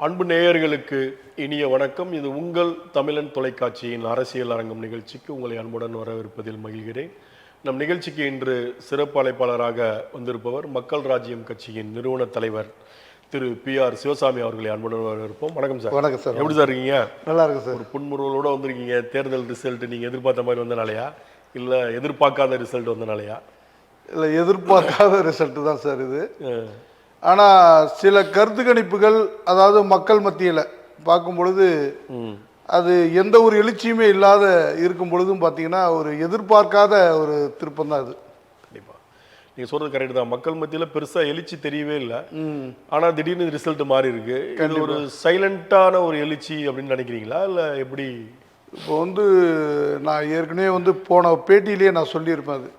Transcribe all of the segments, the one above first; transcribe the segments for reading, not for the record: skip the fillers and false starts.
அன்பு நேயர்களுக்கு இனிய வணக்கம். இது உங்கள் தமிழன் தொலைக்காட்சியின் அரசியல் அரங்கம் நிகழ்ச்சிக்கு உங்களை அன்புடன் வரவேற்பதில் மகிழ்கிறேன். நம் நிகழ்ச்சிக்கு இன்று சிறப்பு அழைப்பாளராக வந்திருப்பவர் மக்கள் ராஜ்யம் கட்சியின் நிறுவன தலைவர் திரு பி.ஆர். சிவசாமி அவர்களை அன்புடன் வரவேற்போம். வணக்கம் சார். வணக்கம் சார். எப்படி சார் இருக்கீங்க? நல்லா இருக்கு சார். ஒரு புன்முறுவலோட வந்திருக்கீங்க. தேர்தல் ரிசல்ட் நீங்கள் எதிர்பார்த்த மாதிரி வந்தனாலயா இல்லை எதிர்பார்க்காத ரிசல்ட் வந்தனாலயா? இல்லை, எதிர்பார்க்காத ரிசல்ட் தான் சார் இது. ஆனால் சில கருத்து கணிப்புகள், அதாவது மக்கள் மத்தியில் பார்க்கும் பொழுது அது எந்த ஒரு எழுச்சியுமே இல்லாத இருக்கும் பொழுதும் பார்த்தீங்கன்னா ஒரு எதிர்பார்க்காத ஒரு திருப்பம் தான் அது. கண்டிப்பாக நீங்கள் சொல்கிறது கரெக்டு தான். மக்கள் மத்தியில் பெருசாக எழுச்சி தெரியவே இல்லை. ஆனால் திடீர்னு ரிசல்ட் மாறி இருக்கு. இது ஒரு சைலண்டான ஒரு எழுச்சி அப்படின்னு நினைக்கிறீங்களா இல்லை எப்படி? இப்போ நான் ஏற்கனவே போன பேட்டியிலேயே நான் சொல்லியிருப்பேன். அது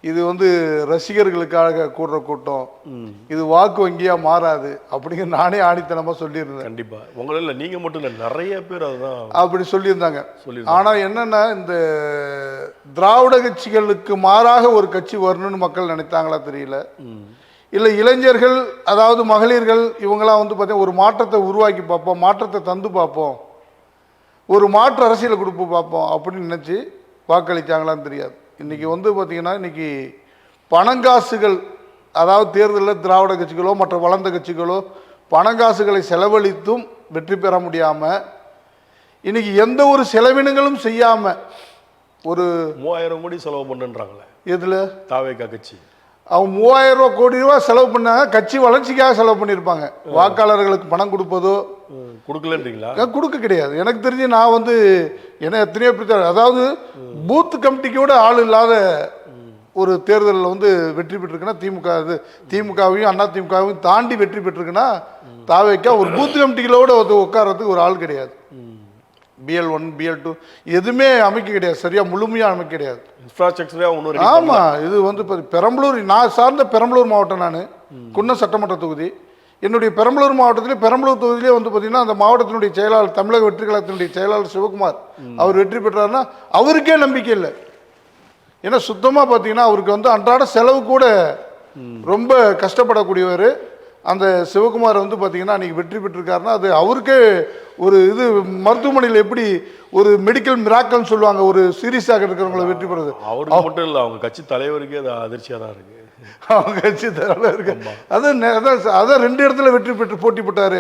இது ரசிகர்களுக்காக கூடுற கூட்டம், இது வாக்கு வங்கியா மாறாது அப்படிங்கிற நானே ஆணித்தனமா சொல்லியிருந்தேன். கண்டிப்பா உங்களை இல்லை, நீங்க மட்டும் இல்லை, நிறைய பேர் அதுதான் அப்படி சொல்லியிருந்தாங்க. ஆனா என்னன்னா, இந்த திராவிட கட்சிகளுக்கு மாறாக ஒரு கட்சி வரணும்னு மக்கள் நினைத்தாங்களா தெரியல. இல்லை இளைஞர்கள், அதாவது மகளிர்கள், இவங்கெல்லாம் பார்த்தீங்கன்னா ஒரு மாற்றத்தை உருவாக்கி பார்ப்போம், மாற்றத்தை தந்து பார்ப்போம், ஒரு மாற்று அரசியல் கொடுப்பு பார்ப்போம் அப்படின்னு நினைச்சு வாக்களித்தாங்களான்னு தெரியாது. இன்னைக்கு பார்த்தீங்கன்னா இன்னைக்கு பணங்காசுகள், அதாவது தேர்தலில் திராவிட கட்சிகளோ மற்ற வளர்ந்த கட்சிகளோ பணங்காசுகளை செலவழித்தும் வெற்றி பெற முடியாமல், இன்னைக்கு எந்த ஒரு செலவினங்களும் செய்யாமல் ஒரு 3000 கோடி செலவு பண்ணுன்றாங்களே. எதில்? தாவேகா கட்சி அவங்க 3000 கோடி ரூபா செலவு பண்ணாங்க. கட்சி வளர்ச்சிக்காக செலவு பண்ணியிருப்பாங்க. வாக்காளர்களுக்கு பணம் கொடுப்பதோ கொடுக்கலன்றீங்களா? கொடுக்க கிடையாது. எனக்கு தெரிஞ்சு நான் என்ன எத்தனையோ பிரச்சனை, அதாவது பூத் கமிட்டிக்கு கூட ஆள் இல்லாத ஒரு தேர்தலில் வெற்றி பெற்றிருக்குன்னா திமுகவையும் அண்ணா திமுகவையும் தாண்டி வெற்றி பெற்றிருக்குன்னா தாவேக்கா ஒரு பூத் கமிட்டிகளோட உட்கார்றதுக்கு ஒரு ஆள் கிடையாது. BL1 BL2 எதுவுமே அமைக்க கிடையாது, சரியா முழுமையாக அமைக்க கிடையாது. இன்ஃப்ராஸ்ட்ரக்சரே ஒன்று. ஆமாம், இது பெரம்பலூர், நான் சார்ந்த பெரம்பலூர் மாவட்டம், நான் குன்னம் சட்டமன்ற தொகுதி. என்னுடைய பெரம்பலூர் மாவட்டத்திலே, பெரம்பலூர் தொகுதியிலே பார்த்தீங்கன்னா அந்த மாவட்டத்தினுடைய செயலாளர், தமிழக வெற்றி கழகத்தினுடைய செயலாளர் சிவகுமார், அவர் வெற்றி பெற்றாருன்னா அவருக்கே நம்பிக்கை இல்லை. ஏன்னா சுத்தமாக பார்த்தீங்கன்னா அவருக்கு அன்றாட செலவு கூட ரொம்ப கஷ்டப்படக்கூடியவர். அந்த சிவகுமார் பார்த்தீங்கன்னா அன்றைக்கி வெற்றி பெற்றிருக்காருன்னா அது அவருக்கே ஒரு இது, மருத்துவமனையில் எப்படி ஒரு மெடிக்கல் மிராக்கல்னு சொல்லுவாங்க, ஒரு சீரியஸாக இருக்கிறவங்கள வெற்றி பெறுறது. அவருக்கு மட்டும் இல்லை, அவங்க கட்சி தலைவருக்கே அது அதிர்ச்சியாக தான் இருக்குது. அவங்க கட்சி தலைவர் இருக்கு. அதான் 2 இடத்துல வெற்றி பெற்று போட்டி போட்டார்.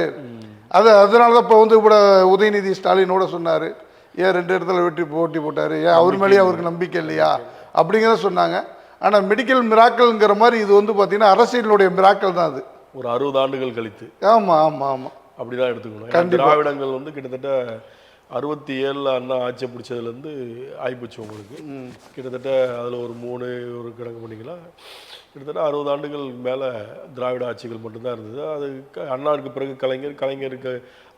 அதனால தான் இப்போ கூட உதயநிதி ஸ்டாலினோட சொன்னார், ஏன் 2 இடத்துல போட்டி போட்டார், ஏன் அவர் மேலேயே அவருக்கு நம்பிக்கை இல்லையா அப்படிங்கிறத சொன்னாங்க. ஆனால் மெடிக்கல் மிராக்கல்ங்கிற மாதிரி இது பார்த்தீங்கன்னா அரசியலுடைய மிராக்கல் தான் அது. ஒரு 60 ஆண்டுகள் கழித்து. ஆமாம் ஆமாம் ஆமாம், அப்படிதான் எடுத்துக்கணும். திராவிடங்கள் கிட்டத்தட்ட 67 அண்ணா ஆட்சி பிடிச்சதுலேருந்து ஆகிப்போச்சு உங்களுக்கு. கிட்டத்தட்ட அதில் ஒரு 3 ஒரு கணக்கு பண்ணிக்கலாம், கிட்டத்தட்ட 60 ஆண்டுகள் மேலே திராவிட ஆட்சிகள் மட்டும்தான் இருந்தது. அது அண்ணாவுக்கு பிறகு கலைஞருக்கு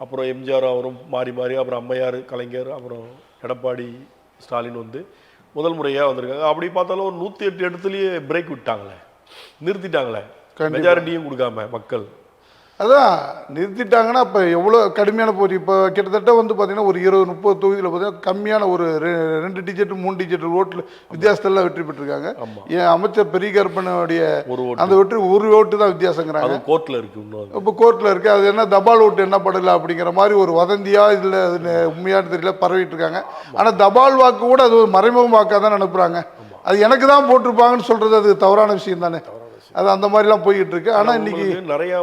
அப்புறம் எம்ஜிஆர் அவரும் மாறி மாறி, அப்புறம் அம்மையார், கலைஞர், அப்புறம் எடப்பாடி ஸ்டாலின் முதல் முறையாக வந்திருக்காங்க. அப்படி பார்த்தாலும் ஒரு 108 இடத்துலையே பிரேக் விட்டாங்களே, நிறுத்திட்டாங்களே, மெஜாரிட்டியும் கொடுக்காம மக்கள். அதான் நிறுத்திட்டாங்கன்னா இப்போ எவ்வளோ கடுமையான போட்டி. இப்போ கிட்டத்தட்ட பார்த்தீங்கன்னா ஒரு 20-30 தொகுதியில் பார்த்தீங்கன்னா கம்மியான ஒரு 2 டிஜிட் 3 டிஜிட் ஓட்டில் வித்தியாசத்தெல்லாம் வெற்றி பெற்றிருக்காங்க. என் அமைச்சர் பெரிய கருப்பனுடைய அந்த வெற்றி 1 ஓட்டு தான் வித்தியாசங்கிறாங்க. கோர்ட்டில் இருக்கு. இப்போ கோர்ட்டில் இருக்குது. அது என்ன தபால் ஓட்டு என்ன படலை அப்படிங்கிற மாதிரி ஒரு வதந்தியாக இதில் அது உண்மையான தெரியல பரவிட்டு இருக்காங்க. ஆனால் தபால் வாக்கு கூட அது ஒரு மறைமுக வாக்காக தான் அனுப்புகிறாங்க. அது எனக்கு தான் போட்டிருப்பாங்கன்னு சொல்கிறது அது தவறான விஷயம் தானே. அது அந்த மாதிரிலாம் போய்கிட்டு இருக்கு. ஆனால் இன்னைக்கு நிறையா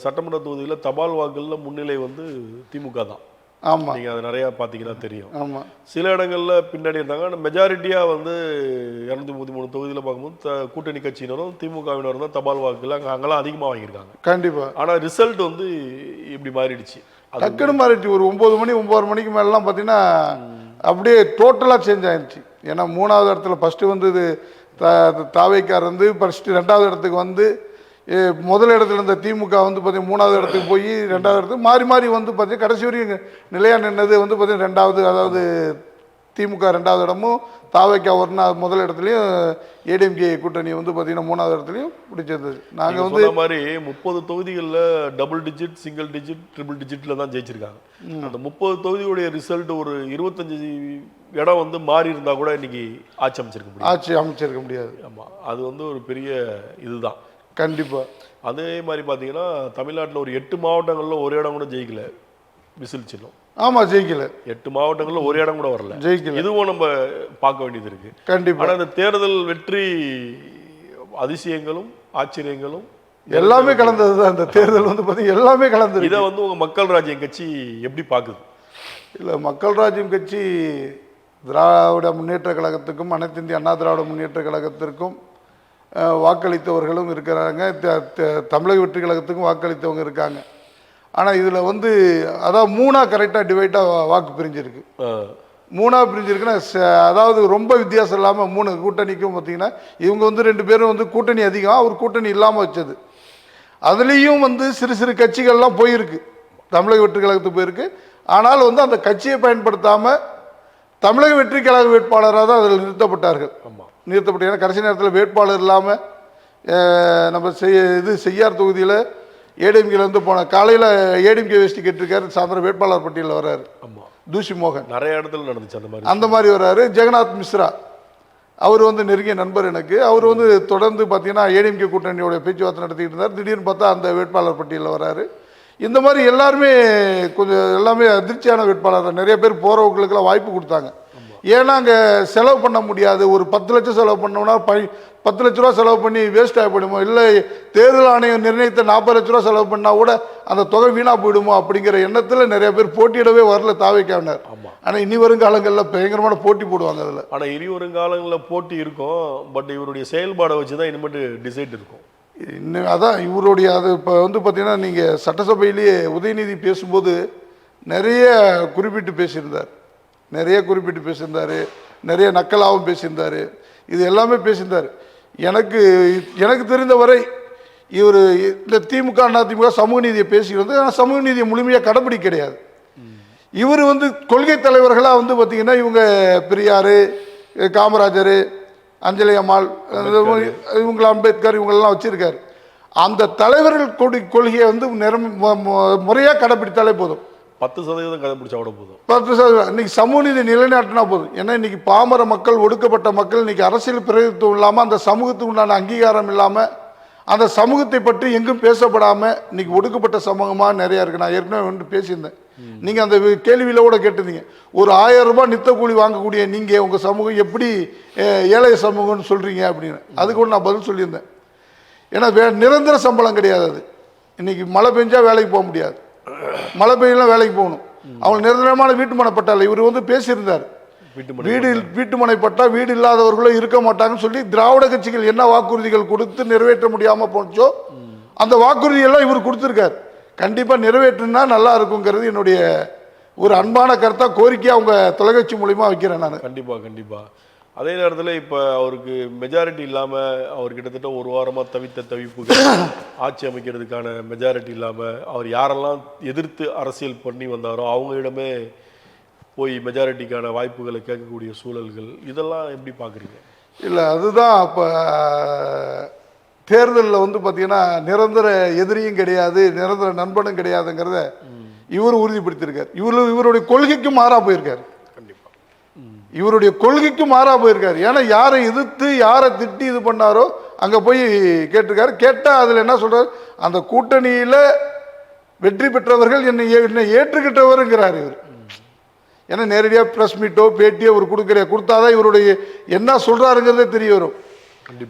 சட்டமன்ற தொகுதியில் தபால் வாக்குகளில் முன்னிலை திமுக தான். ஆமாம், நீங்கள் அதை நிறையா பார்த்தீங்கன்னா தெரியும். ஆமாம், சில இடங்களில் பின்னாடி இருந்தாங்க. ஆனால் மெஜாரிட்டியாக 233 தொகுதியில் பார்க்கும்போது கூட்டணி கட்சியினரும் திமுகவினரும் தான் தபால் வாக்குகள் அங்கெல்லாம் அதிகமாக வாங்கியிருக்காங்க. கண்டிப்பாக. ஆனால் ரிசல்ட் இப்படி மாறிடுச்சு, டக்குன்னு மாறிடுச்சு. ஒரு 9 மணி 9 மணிக்கு மேலாம் பார்த்தீங்கன்னா அப்படியே டோட்டலாக சேஞ்ச் ஆயிடுச்சு. ஏன்னா 3வது இடத்துல ஃபஸ்ட்டு இது தாவேக்கார் ஃபஸ்ட்டு 2வது இடத்துக்கு முதல் இடத்துல இருந்த திமுக பார்த்தீங்கன்னா 3வது இடத்துக்கு போய் 2வது இடத்துக்கு மாறி மாறி பார்த்தீங்கன்னா கடைசி வரையும் நிலையாக நின்னது பார்த்தீங்கன்னா 2வது, அதாவது திமுக 2வது இடமும் தாவேக்கா முதல் இடத்துலையும் ஏடிஎம்கே கூட்டணி பார்த்தீங்கன்னா 3வது இடத்துலையும் பிடிச்சது. நாங்கள் மாதிரி 30 தொகுதிகளில் double digit, single digit, triple டிஜிட்டில் தான் ஜெயிச்சிருக்காங்க. அந்த 30 தொகுதியுடைய ரிசல்ட் ஒரு 25 இடம் மாறி இருந்தால் கூட இன்னைக்கு ஆட்சி அமைச்சிருக்க முடியாது. ஆட்சி அமைச்சிருக்க முடியாது. ஆமாம், அது ஒரு பெரிய இதுதான். கண்டிப்பா. அதே மாதிரி பார்த்தீங்கன்னா தமிழ்நாட்டில் ஒரு 8 மாவட்டங்களில் ஒரு இடம் கூட ஜெயிக்கல விசில் சின்னம். ஆமா, ஜெயிக்கல. 8 மாவட்டங்களில் ஒரு இடம் கூட வரல, ஜெயிக்கல. இதுவும் நம்ம பார்க்க வேண்டியது இருக்கு. கண்டிப்பா. ஆனால் இந்த தேர்தல் வெற்றி அதிசயங்களும் ஆச்சரியங்களும் எல்லாமே கலந்தது தான். இந்த தேர்தல் வந்து பார்த்தீங்கன்னா எல்லாமே கலந்தது. இதை வந்து உங்கள் மக்கள் ராஜ்யம் கட்சி எப்படி பார்க்குது? இல்லை, மக்கள் ராஜ்யம் கட்சி திராவிட முன்னேற்ற கழகத்துக்கும் அனைத்து இந்திய அண்ணா திராவிட முன்னேற்ற கழகத்திற்கும் வாக்களித்தவர்களும் இருக்கிறாங்க. தமிழக வெற்றி கழகத்துக்கும் வாக்களித்தவங்க இருக்காங்க. ஆனால் இதில் வந்து அதாவது 3 கரெக்டாக டிவைட்டாக வாக்கு பிரிஞ்சிருக்கு. 3 பிரிஞ்சிருக்குன்னா அதாவது ரொம்ப வித்தியாசம் இல்லாமல் 3 கூட்டணிக்கும் பார்த்தீங்கன்னா இவங்க வந்து 2 பேரும் வந்து கூட்டணி அதிகம், அவர் கூட்டணி இல்லாமல் வச்சது. அதுலேயும் வந்து சிறு சிறு கட்சிகள்லாம் போயிருக்கு, தமிழக வெற்றி கழகத்துக்கு போயிருக்கு. ஆனால் வந்து அந்த கட்சியை பயன்படுத்தாமல் தமிழக வெற்றி கழக வேட்பாளராக தான் அதில் நிறுத்தப்பட்டார்கள். நிறுத்தப்பட்ட ஏன்னா கடைசி நேரத்தில் வேட்பாளர் இல்லாமல் நம்ம செய்யார் தொகுதியில் ஏடிஎம்கேலேருந்து போன காலையில் ஏடிஎம்கே வேஷ்டி கேட்டிருக்காரு, சாயந்தரம் வேட்பாளர் பட்டியலில் வர்றாரு. தூசி மோகன் நிறைய இடத்துல நடந்துச்சு அந்த மாதிரி வர்றாரு. ஜெகநாத் மிஸ்ரா அவர் வந்து நெருங்கிய நண்பர் எனக்கு. அவர் வந்து தொடர்ந்து பார்த்தீங்கன்னா ஏடிஎம்கே கூட்டணியோட பேச்சுவார்த்தை நடத்திட்டு இருந்தார். திடீர்னு பார்த்தா அந்த வேட்பாளர் பட்டியலில் வர்றாரு. இந்த மாதிரி எல்லாருமே கொஞ்சம் எல்லாமே அதிர்ச்சியான வேட்பாளர். நிறைய பேர் போகிறவங்களுக்கெல்லாம் வாய்ப்பு கொடுத்தாங்க. ஏன்னா அங்கே செலவு பண்ண முடியாது. ஒரு 10 லட்சம் செலவு பண்ணோம்னா 10 லட்ச ரூபா செலவு பண்ணி வேஸ்ட் ஆகி போயிடுமோ, இல்லை தேர்தல் ஆணையம் நிர்ணயித்த 40 லட்ச ரூபா செலவு பண்ணால் கூட அந்த தொகை வீணாக போயிடுமோ அப்படிங்கிற எண்ணத்தில் நிறைய பேர் போட்டியிடவே வரல தாவேக்காவினர். ஆனால் இனி வருங்காலங்களில் பயங்கரமான போட்டி போடுவாங்க அதில். ஆனால் இனி வருங்காலங்களில் போட்டி இருக்கும். பட் இவருடைய செயல்பாடை வச்சு தான் இனிமேட்டு டிசைட் இருக்கும். இன்னும் அதான் இவருடைய அது இப்போ வந்து பார்த்தீங்கன்னா நீங்கள் சட்டசபையிலேயே உதயநிதி பேசும்போது நிறைய குறிப்பிட்டு பேசியிருந்தார். நிறைய நக்கலாகவும் பேசியிருந்தார். இது எல்லாமே பேசியிருந்தார். எனக்கு தெரிந்தவரை இவர் இந்த திமுக அதிமுக சமூக நீதியை பேசிக்கிறது, ஆனால் சமூக நீதியை முழுமையாக கடைப்பிடி கிடையாது. இவர் வந்து கொள்கை தலைவர்களாக வந்து பார்த்திங்கன்னா இவங்க பெரியார், காமராஜர், அஞ்சலி அம்மாள், இவங்க அம்பேத்கர் இவங்களெல்லாம் வச்சுருக்காரு. அந்த தலைவர்கள் கொள்கையை வந்து முறையாக கடைப்பிடித்தாலே போதும். 10% கடைப்பிடிச்சா கூட போதும். 10% இன்னைக்கு சமூக நீதி நிலைநாட்டினா போதும். ஏன்னா இன்னைக்கு பாமர மக்கள், ஒடுக்கப்பட்ட மக்கள் இன்னைக்கு அரசியல் பிரதிநிதித்துவம் இல்லாமல், அந்த சமூகத்துக்கு உண்டான அங்கீகாரம் இல்லாமல், அந்த சமூகத்தை பற்றி எங்கும் பேசப்படாமல் இன்னைக்கு ஒடுக்கப்பட்ட சமூகமாக நிறையா இருக்குது. நான் ஏற்கனவே வந்து பேசியிருந்தேன். நீங்கள் அந்த கேள்வியில் கூட கேட்டிருந்தீங்க, ஒரு 1000 ரூபாய் நித்த கூலி வாங்கக்கூடிய நீங்கள் உங்கள் சமூகம் எப்படி ஏழை சமூகம்னு சொல்கிறீங்க அப்படின்னு. அதுக்கு கூட நான் பதில் சொல்லியிருந்தேன். ஏன்னா நிரந்தர சம்பளம் கிடையாது அது. இன்னைக்கு மழை பெஞ்சா வேலைக்கு போக முடியாது, மழை பெய்யலாம் வேலைக்கு போகணும். அவங்க நிரந்தரமான வீட்டுமனை பட்டா இல்லை. இவர் வந்து பேசியிருந்தார், வீட்டுமனை பட்டா வீடு இல்லாதவர்களும் இருக்க மாட்டாங்கன்னு சொல்லி திராவிட கட்சிகள் என்ன வாக்குறுதிகள் கொடுத்து நிறைவேற்ற முடியாமல் போச்சோ அந்த வாக்குறுதியெல்லாம் இவர் கொடுத்துருக்கார். கண்டிப்பாக நிறைவேற்றினா நல்லா இருக்குங்கிறது என்னுடைய ஒரு அன்பான கருத்தாக, கோரிக்கையாக அவங்க தொலைக்காட்சி மூலிமா வைக்கிறேன் நான். கண்டிப்பாக. அதே நேரத்தில் இப்போ அவருக்கு மெஜாரிட்டி இல்லாமல் அவர் கிட்டத்தட்ட ஒரு வாரமாக தவித்த தவிப்புகள், ஆட்சி அமைக்கிறதுக்கான மெஜாரிட்டி இல்லாமல் அவர் யாரெல்லாம் எதிர்த்து அரசியல் பண்ணி வந்தாரோ அவங்களிடமே போய் மெஜாரிட்டிக்கான வாய்ப்புகளை கேட்கக்கூடிய சூழல்கள், இதெல்லாம் எப்படி பார்க்குறீங்க? இல்லை, அதுதான் இப்போ தேர்தலில் வந்து பார்த்தீங்கன்னா நிரந்தர எதிரியும் கிடையாது, நிரந்தர நண்பனும் கிடையாதுங்கிறத இவர் உறுதிப்படுத்தியிருக்கார். இவருடைய கொள்கைக்கும் மாறாக போயிருக்கார். இவருடைய கொள்கைக்கு மாறாக போயிருக்காரு. ஏன்னா யாரை எதிர்த்து யாரை திட்டி இது பண்ணாரோ அங்கே போய் கேட்டிருக்காரு. கேட்டால் அதில் என்ன சொல்கிறார், அந்த கூட்டணியில் வெற்றி பெற்றவர்கள் என்னை ஏற்றுக்கிட்டவருங்கிறார் இவர். ஏன்னா நேரடியாக ப்ரெஸ் மீட்டோ பேட்டியோ ஒரு கொடுத்தாதான் இவருடைய என்ன சொல்கிறாருங்கிறதே தெரிய வரும்.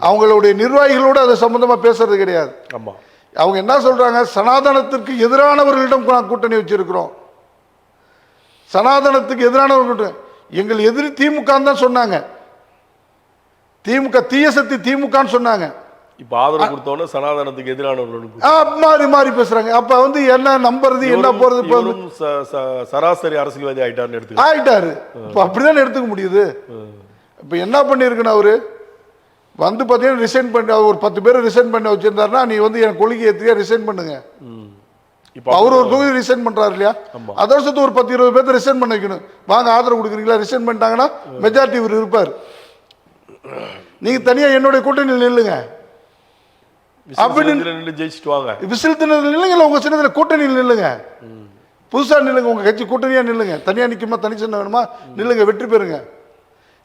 அவங்களுடைய நிர்வாகிகளோடு அது சம்மந்தமாக பேசுறது கிடையாது. ஆமாம், அவங்க என்ன சொல்கிறாங்க, சனாதனத்திற்கு எதிரானவர்களிடம் கூட்டணி வச்சிருக்கிறோம், சனாதனத்துக்கு எதிரானவர்கள். எங்கள் எதிரி திமுக தான் சொன்னாங்க, திமுக தீய சக்தி திமுகன்னு சொன்னாங்க. இப்ப ஆதரவு கொடுத்தோன்னு சனாதனத்துக்கு எதிரானவர்கள் மாறி பேசுறாங்க. அப்ப வந்து என்ன நம்புறது என்ன போறது, சராசரி அரசியல்வாதி ஆயிட்டாரு. இப்ப அப்படிதான் எடுத்துக்க முடியுது. இப்ப என்ன பண்ணிருக்குன்னு அவரு வந்து பாத்தீங்கன்னா ரிசைன் பண்ணி ஒரு 10 பேர் ரிசைன் பண்ணி வச்சிருந்தாருன்னா, நீ வந்து என் கொள்கை ஏற்றியா ரிசைன் பண்ணுங்க. அவர் ஒரு தொகுதி ரிசைன் பண்றாரு இல்லையா, அதே வருஷத்து ஒரு 10-20 பேர் ரிசைன் பண்ண வைக்கணும். வாங்க ஆதரவு கொடுக்குறீங்களா, ரிசைன் பண்ணிட்டாங்கன்னா மெஜாரிட்டி இவர் இருப்பார். நீங்க தனியா என்னுடைய கூட்டணியில் நில்லுங்க அப்படின்னு ஜெயிச்சுட்டு வாங்க. விசில் தினத்தில் நில்லுங்க, உங்க சின்னத்தில் கூட்டணியில் நில்லுங்க, புதுசா நில்லுங்க, உங்க கட்சி கூட்டணியா நில்லுங்க. தனியா நிக்குமா, தனி சின்ன வேணுமா, நில்லுங்க, வெற்றி பெறுங்க.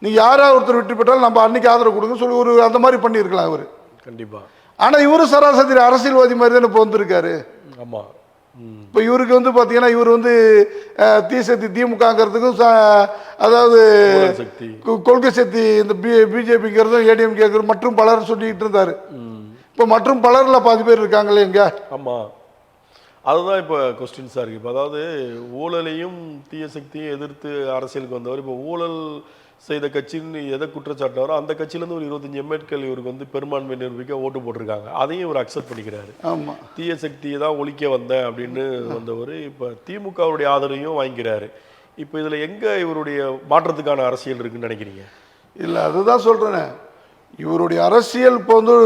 நீங்க யாராவது ஒருத்தர் வெற்றி பெற்றாலும் நம்ம அன்னைக்கு ஆதரவு கொடுங்க சொல்லி ஒரு அந்த மாதிரி பண்ணியிருக்கலாம் அவர். கண்டிப்பா. ஆனால் இவரு சராசரி அரசியல்வாதி மாதிரி தானே இப்போ வந்திருக்காரு. ஆமாம். இப்போ இவருக்கு வந்து பார்த்தீங்கன்னா இவர் வந்து தீசக்தி திமுகங்கிறதுக்கும் அதாவது கொள்கை சக்தி இந்த பிஜேபிங்கிறதும் ஏடிஎம் கேட்கறது மற்றும் பலர் சொல்லிக்கிட்டு இருந்தார். இப்போ மற்றும் பலரில் பாதி பேர் இருக்காங்களே எங்க. ஆமாம், அதுதான் இப்போ கொஸ்டின்ஸாக இருக்குது. இப்போ அதாவது ஊழலையும் தீய சக்தியும் எதிர்த்து அரசியலுக்கு வந்தவர் இப்போ ஊழல் செய்த கட்சின்னு எதை குற்றச்சாட்டினாரோ அந்த கட்சியிலேருந்து ஒரு 25 எம்எல்ஏக்கள் இவருக்கு வந்து பெரும்பான்மை நிரூபிக்க ஓட்டு போட்டிருக்காங்க. அதையும் இவர் அக்செப்ட் பண்ணிக்கிறாரு. ஆமாம், தீய சக்தியை தான் ஒழிக்க வந்தேன் அப்படின்னு வந்தவர் இப்போ திமுகவுடைய ஆதரவையும் வாங்கிக்கிறாரு. இப்போ இதில் எங்கே இவருடைய மாற்றத்துக்கான அரசியல் இருக்குன்னு நினைக்கிறீங்க? இல்லை, அதுதான் சொல்கிறேனே, இவருடைய அரசியல் இப்போ வந்து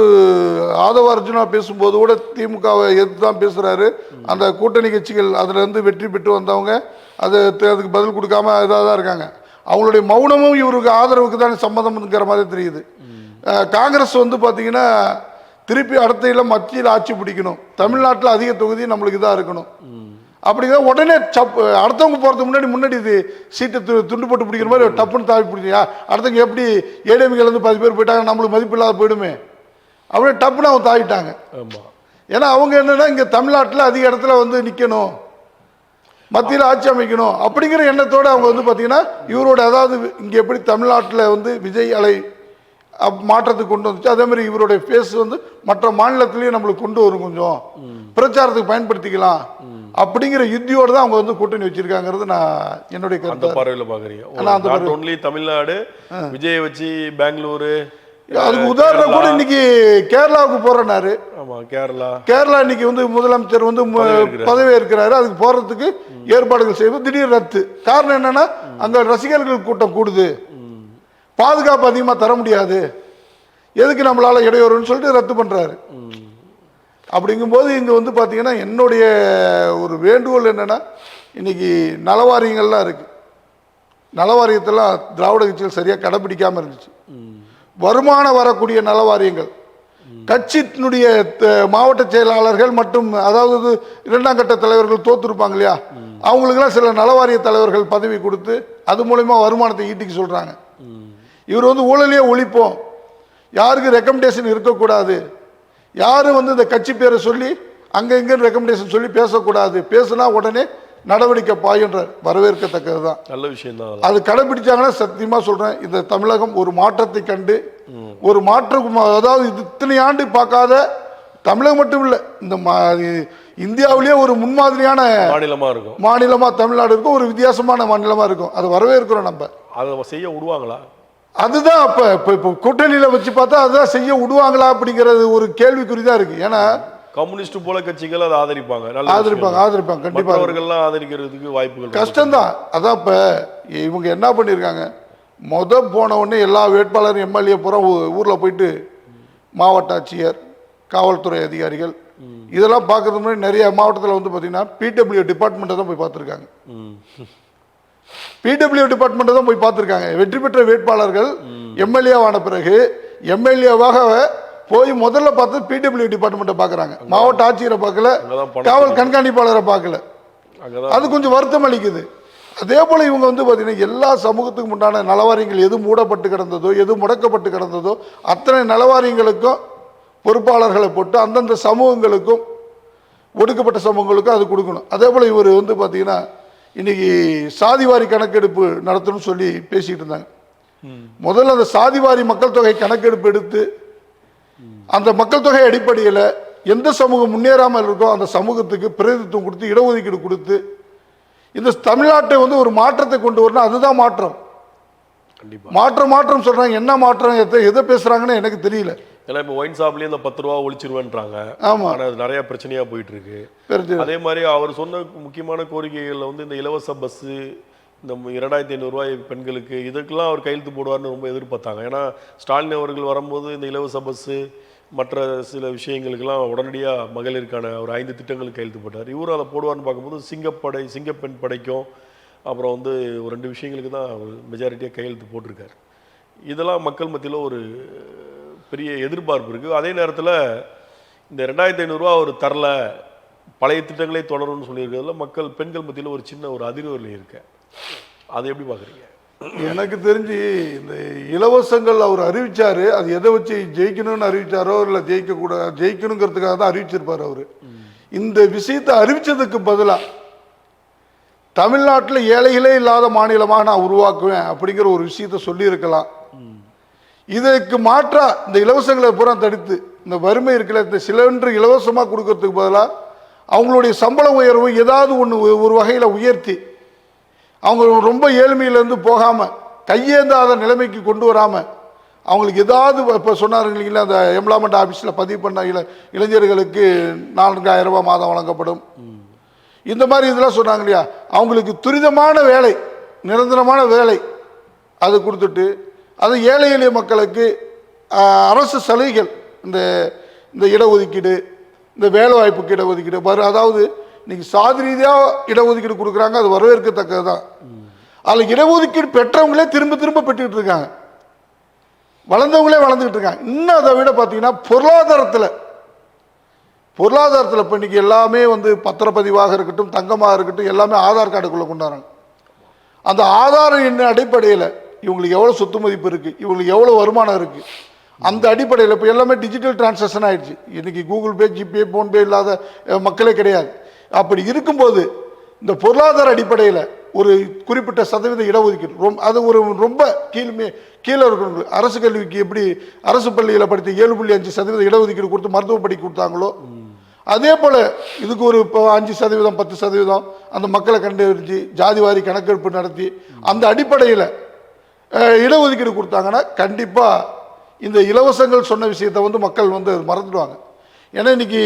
ஆதவ அர்ஜுனா பேசும்போது கூட திமுகவை எதிர்த்து தான் பேசுகிறாரு. அந்த கூட்டணி கட்சிகள் அதுலேருந்து வெற்றி பெற்று வந்தவங்க அதுக்கு பதில் கொடுக்காம இதாக தான் இருக்காங்க. அவங்களுடைய மௌனமும் இவருக்கு ஆதரவுக்கு தான் சம்மதம்ங்கிற மாதிரி தெரியுது. காங்கிரஸ் வந்து பார்த்தீங்கன்னா திருப்பி அடுத்த மத்தியில் ஆட்சி பிடிக்கணும், தமிழ்நாட்டில் அதிக தொகுதி நம்மளுக்கு தான் இருக்கணும் அப்படிங்கிற உடனே அடுத்தவங்க போகிறதுக்கு முன்னாடி இது சீட்டை துண்டு போட்டு பிடிக்கிற மாதிரி டப்புன்னு தாவி பிடிச்சியா அடுத்தவங்க எப்படி ஏடிஎம்கேலேருந்து 10 பேர் போயிட்டாங்க நம்மளுக்கு மதிப்பு இல்லாத போயிடுமே அப்படியே டப்புன்னு அவங்க தாவிட்டாங்க. ஏன்னா அவங்க என்னன்னா இங்கே தமிழ்நாட்டில் அதிக இடத்துல வந்து நிற்கணும், மத்தியில் ஆட்சி அமைக்கணும் அப்படிங்கிற எண்ணத்தோடு அவங்க வந்து பார்த்தீங்கன்னா இவரோட அதாவது இங்கே எப்படி தமிழ்நாட்டில் வந்து விஜய் அலை மாற்றத்துக்கு கொண்டு வந்துச்சு அதே மாதிரி இவருடைய ஃபேஸ் வந்து மற்ற மாநிலத்திலையும் நம்மளுக்கு கொண்டு வரும், கொஞ்சம் பிரச்சாரத்துக்கு பயன்படுத்திக்கலாம் அப்படிங்கிற யுத்தியோடு தான் அவங்க வந்து கூட்டணி வச்சிருக்காங்கிறது நான் என்னுடைய கருத்து. பார்வையில் பார்க்குறீங்க தமிழ்நாடு விஜயை வச்சு பெங்களூரு அதுக்கு உதாரணம் கூட இன்னைக்கு கேரளாவுக்கு போறேன்னாரு. கேரளா இன்னைக்கு வந்து முதலமைச்சர் வந்து பதவி இருக்கிறாரு, அதுக்கு போறதுக்கு ஏற்பாடுகள் செய்வது திடீர் ரத்து. காரணம் என்னன்னா அங்க ரசிகர்கள் கூட்டம் கூடுது, பாதுகாப்பு அதிகமாக தர முடியாது, எதுக்கு நம்மளால இடையூறுன்னு சொல்லிட்டு ரத்து பண்றாரு. அப்படிங்கும்போது இங்க வந்து பாத்தீங்கன்னா என்னுடைய ஒரு வேண்டுகோள் என்னன்னா இன்னைக்கு நலவாரியங்கள்லாம் இருக்கு, நலவாரியத்தெல்லாம் திராவிட கட்சிகள் சரியா கடைபிடிக்காம இருந்துச்சு. வருமானம் வரக்கூடிய நலவாரியங்கள் கட்சியினுடைய மாவட்ட செயலாளர்கள் மற்றும் அதாவது 2ஆம் கட்ட தலைவர்கள் தோத்துருப்பாங்க இல்லையா, அவங்களுக்கெல்லாம் சில நலவாரிய தலைவர்கள் பதவி கொடுத்து அது மூலமா வருமானத்தை ஈட்டிக்க சொல்றாங்க. இவர் வந்து ஊழலையே ஒழிப்போம், யாருக்கு ரெக்கமெண்டேஷன் இருக்கக்கூடாது, யாரும் வந்து இந்த கட்சி பேரை சொல்லி அங்க இங்க ரெக்கமெண்டேஷன் சொல்லி பேசக்கூடாது, பேசினா உடனே நடவடிக்கை பாயுன்றார். வரவேற்கத்தக்கது தான், நல்ல விஷயம் தான். அது கடைபிடிச்சாங்கன்னா சத்தியமா சொல்றேன் இந்த தமிழகம் ஒரு மாற்றத்தை கண்டு ஒரு மாற்றம், அதாவது இத்தனை ஆண்டு பார்க்காத தமிழகம் மட்டும் இல்லை இந்த இந்தியாவிலேயே ஒரு முன்மாதிரியான மாநிலமா தமிழ்நாடு இருக்கும், ஒரு வித்தியாசமான மாநிலமா இருக்கும். அதை வரவேற்கிறோம். நம்ம அதை செய்ய விடுவாங்களா? அதுதான் இப்ப கூட்டணியில வச்சு பார்த்தா அதுதான் செய்ய விடுவாங்களா அப்படிங்கிறது ஒரு கேள்விக்குறிதான் இருக்கு. ஏன்னா கம்யூனிஸ்ட் போல கட்சிகள் அதை ஆதரிப்பாங்க கண்டிப்பா, அவர்கள்லாம் ஆதரிக்கிறதுக்கு வாய்ப்புகள் கஷ்டம்தான். அதான் இப்ப இவங்க என்ன பண்ணிருக்காங்க, போன உடனே எல்லா வேட்பாளரும் எம்எல்ஏ பூரா ஊர்ல போயிட்டு மாவட்ட ஆட்சியர் காவல்துறை அதிகாரிகள் இதெல்லாம் பார்க்கறதுக்கு முன்னாடி நிறைய மாவட்டத்தில் வந்து பார்த்தீங்கன்னா பிடபிள்யூ டிபார்ட்மெண்ட்டை தான் போய் பார்த்துருக்காங்க. பிடபிள்யூ டிபார்ட்மெண்ட்டை தான் போய் பார்த்துருக்காங்க. வெற்றி பெற்ற வேட்பாளர்கள் எம்எல்ஏவான பிறகு எம்எல்ஏவாக போய் முதல்ல பார்த்து பிடபிள்யூ டிபார்ட்மெண்ட்டை பார்க்குறாங்க, மாவட்ட ஆட்சியரை பார்க்கல, காவல் கண்காணிப்பாளரை பார்க்கல. அது கொஞ்சம் வருத்தம் அளிக்குது. அதே போல இவங்க வந்து பார்த்தீங்கன்னா எல்லா சமூகத்துக்கும் உண்டான நலவாரியங்கள் எது மூடப்பட்டு கிடந்ததோ எது முடக்கப்பட்டு கிடந்ததோ அத்தனை நலவாரியங்களுக்கும் பொறுப்பாளர்களை போட்டு அந்தந்த சமூகங்களுக்கும் ஒடுக்கப்பட்ட சமூகங்களுக்கும் அது கொடுக்கணும். அதே போல் இவர் வந்து பார்த்தீங்கன்னா இன்னைக்கு சாதிவாரி கணக்கெடுப்பு நடத்தணும்னு சொல்லி பேசிக்கிட்டு இருந்தாங்க. முதல்ல அந்த சாதிவாரி மக்கள் தொகை கணக்கெடுப்பு எடுத்து அந்த மக்கள் தொகை அடிப்படையில் எந்த சமூகம் முன்னேறாமல் இருக்கோ அந்த சமூகத்துக்கு பிரதிநிதித்துவம் கொடுத்து இடஒதுக்கீடு கொடுத்து இந்த தமிழ்நாட்டை வந்து ஒரு மாற்றத்தை கொண்டு வரணும். அதுதான் மாற்றம். மாற்றம் சொல்றாங்க. என்ன மாற்றம் எதை பேசுறாங்கன்னு எனக்கு தெரியல. ஏன்னா இப்போ ஒயின் ஷாப்லேயே இந்த 10 ரூபா ஒழிச்சிருவேன்றாங்க. ஆமாம், ஆனால் அது நிறைய பிரச்சனையாக போயிட்டு இருக்கு. அதே மாதிரி அவர் சொன்ன முக்கியமான கோரிக்கைகளில் வந்து இந்த இலவச பஸ்ஸு, இந்த 2500 ரூபாய் பெண்களுக்கு, இதுக்கெல்லாம் அவர் கையெழுத்து போடுவார்னு ரொம்ப எதிர்பார்த்தாங்க. ஏன்னா ஸ்டாலின் அவர்கள் வரும்போது இந்த இலவச பஸ்ஸு மற்ற சில விஷயங்களுக்கெல்லாம் உடனடியாக மகளிருக்கான ஒரு 5 திட்டங்களுக்கு கையெழுத்து போட்டார். இவரும் அதை போடுவார்னு பார்க்கும்போது சிங்கப்பெண் படைக்கும் அப்புறம் வந்து ஒரு 2 விஷயங்களுக்கு தான் அவர் மெஜாரிட்டியாக கையெழுத்து போட்டிருக்காரு. இதெல்லாம் மக்கள் மத்தியில் ஒரு பெரிய எதிர்பார்ப்பு இருக்குது. அதே நேரத்தில் இந்த 2500 ரூபா அவர் தரல, பழைய திட்டங்களே தொடரும்னு சொல்லியிருக்கிறதுல பெண்கள் மத்தியில் ஒரு சின்ன ஒரு அதிர்வலை இருக்கு. அதை எப்படி பார்க்குறீங்க? எனக்கு தெரிஞ்சு இந்த இலவசங்கள் அவர் அறிவிச்சாரு, அது எதை வச்சு ஜெயிக்கணும்னு அறிவிச்சாரோ இல்லை ஜெயிக்கணுங்கிறதுக்காக தான் அறிவிச்சிருப்பார் அவர். இந்த விஷயத்தை அறிவிச்சதுக்கு பதிலாக தமிழ்நாட்டில் ஏழைகளே இல்லாத மாநிலமாக நான் உருவாக்குவேன் அப்படிங்கிற ஒரு விஷயத்த சொல்லியிருக்கலாம். இதற்கு மாற்றா இந்த இலவசங்களை பூரா தடுத்து இந்த வறுமை இருக்கிற இந்த சிலிண்டர் இலவசமாக கொடுக்கறதுக்கு பதிலாக அவங்களுடைய சம்பள உயர்வு ஏதாவது ஒன்று ஒரு வகையில் உயர்த்தி அவங்க ரொம்ப ஏழ்மையிலேருந்து போகாமல் கையேந்தாத நிலைமைக்கு கொண்டு வராமல் அவங்களுக்கு ஏதாவது இப்போ சொன்னார் இல்லைங்களா, அந்த எம்ப்ளாய்மெண்ட் ஆஃபீஸில் பதிவு பண்ண இளைஞர்களுக்கு 4000 ரூபாய் மாதம் வழங்கப்படும், இந்த மாதிரி இதெல்லாம் சொன்னாங்க இல்லையா, அவங்களுக்கு துரிதமான வேலை, நிரந்தரமான வேலை அது கொடுத்துட்டு அது ஏழை எளிய மக்களுக்கு அரசு சலுகைகள், இந்த இடஒதுக்கீடு, இந்த வேலை வாய்ப்புக்கு இடஒதுக்கீடு அதாவது இன்னைக்கு சாதி ரீதியாக இடஒதுக்கீடு கொடுக்குறாங்க, அது வரவேற்கத்தக்கது தான். அதில் இடஒதுக்கீடு பெற்றவங்களே திரும்ப திரும்ப பெற்றுக்கிட்டு இருக்காங்க, வளர்ந்தவங்களே வளர்ந்துக்கிட்டு இருக்காங்க. இன்னும் அதை விட பார்த்தீங்கன்னா பொருளாதாரத்தில் இப்போ இன்னைக்கு எல்லாமே பத்திரப்பதிவாக இருக்கட்டும், தங்கமாக இருக்கட்டும், எல்லாமே ஆதார் கார்டுக்குள்ளே கொண்டாடுறாங்க. அந்த ஆதார எண் அடிப்படையில் இவங்களுக்கு எவ்வளோ சொத்து மதிப்பு இருக்குது, இவங்களுக்கு எவ்வளோ வருமானம் இருக்குது, அந்த அடிப்படையில் இப்போ எல்லாமே டிஜிட்டல் டிரான்சாக்ஷன் ஆயிடுச்சு. இன்னைக்கு கூகுள் பே, ஜிபே, ஃபோன்பே இல்லாத மக்களே கிடையாது. அப்படி இருக்கும்போது இந்த பொருளாதார அடிப்படையில் ஒரு குறிப்பிட்ட சதவீத இடஒதுக்கீடு அது ரொம்ப கீழே இருக்கணும். அரசு கல்விக்கு எப்படி அரசு பள்ளியில் படித்த 7.5% இடஒதுக்கீடு கொடுத்து மருத்துவ படிக்க கொடுத்தாங்களோ அதே போல் இதுக்கு ஒரு இப்போ 5%, 10% அந்த மக்களை கண்டறிஞ்சு ஜாதிவாரி கணக்கெடுப்பு நடத்தி அந்த அடிப்படையில் இடஒதுக்கீடு கொடுத்தாங்கன்னா கண்டிப்பாக இந்த இலவசங்கள் சொன்ன விஷயத்தை மக்கள் மறந்துடுவாங்க. ஏன்னா இன்னைக்கு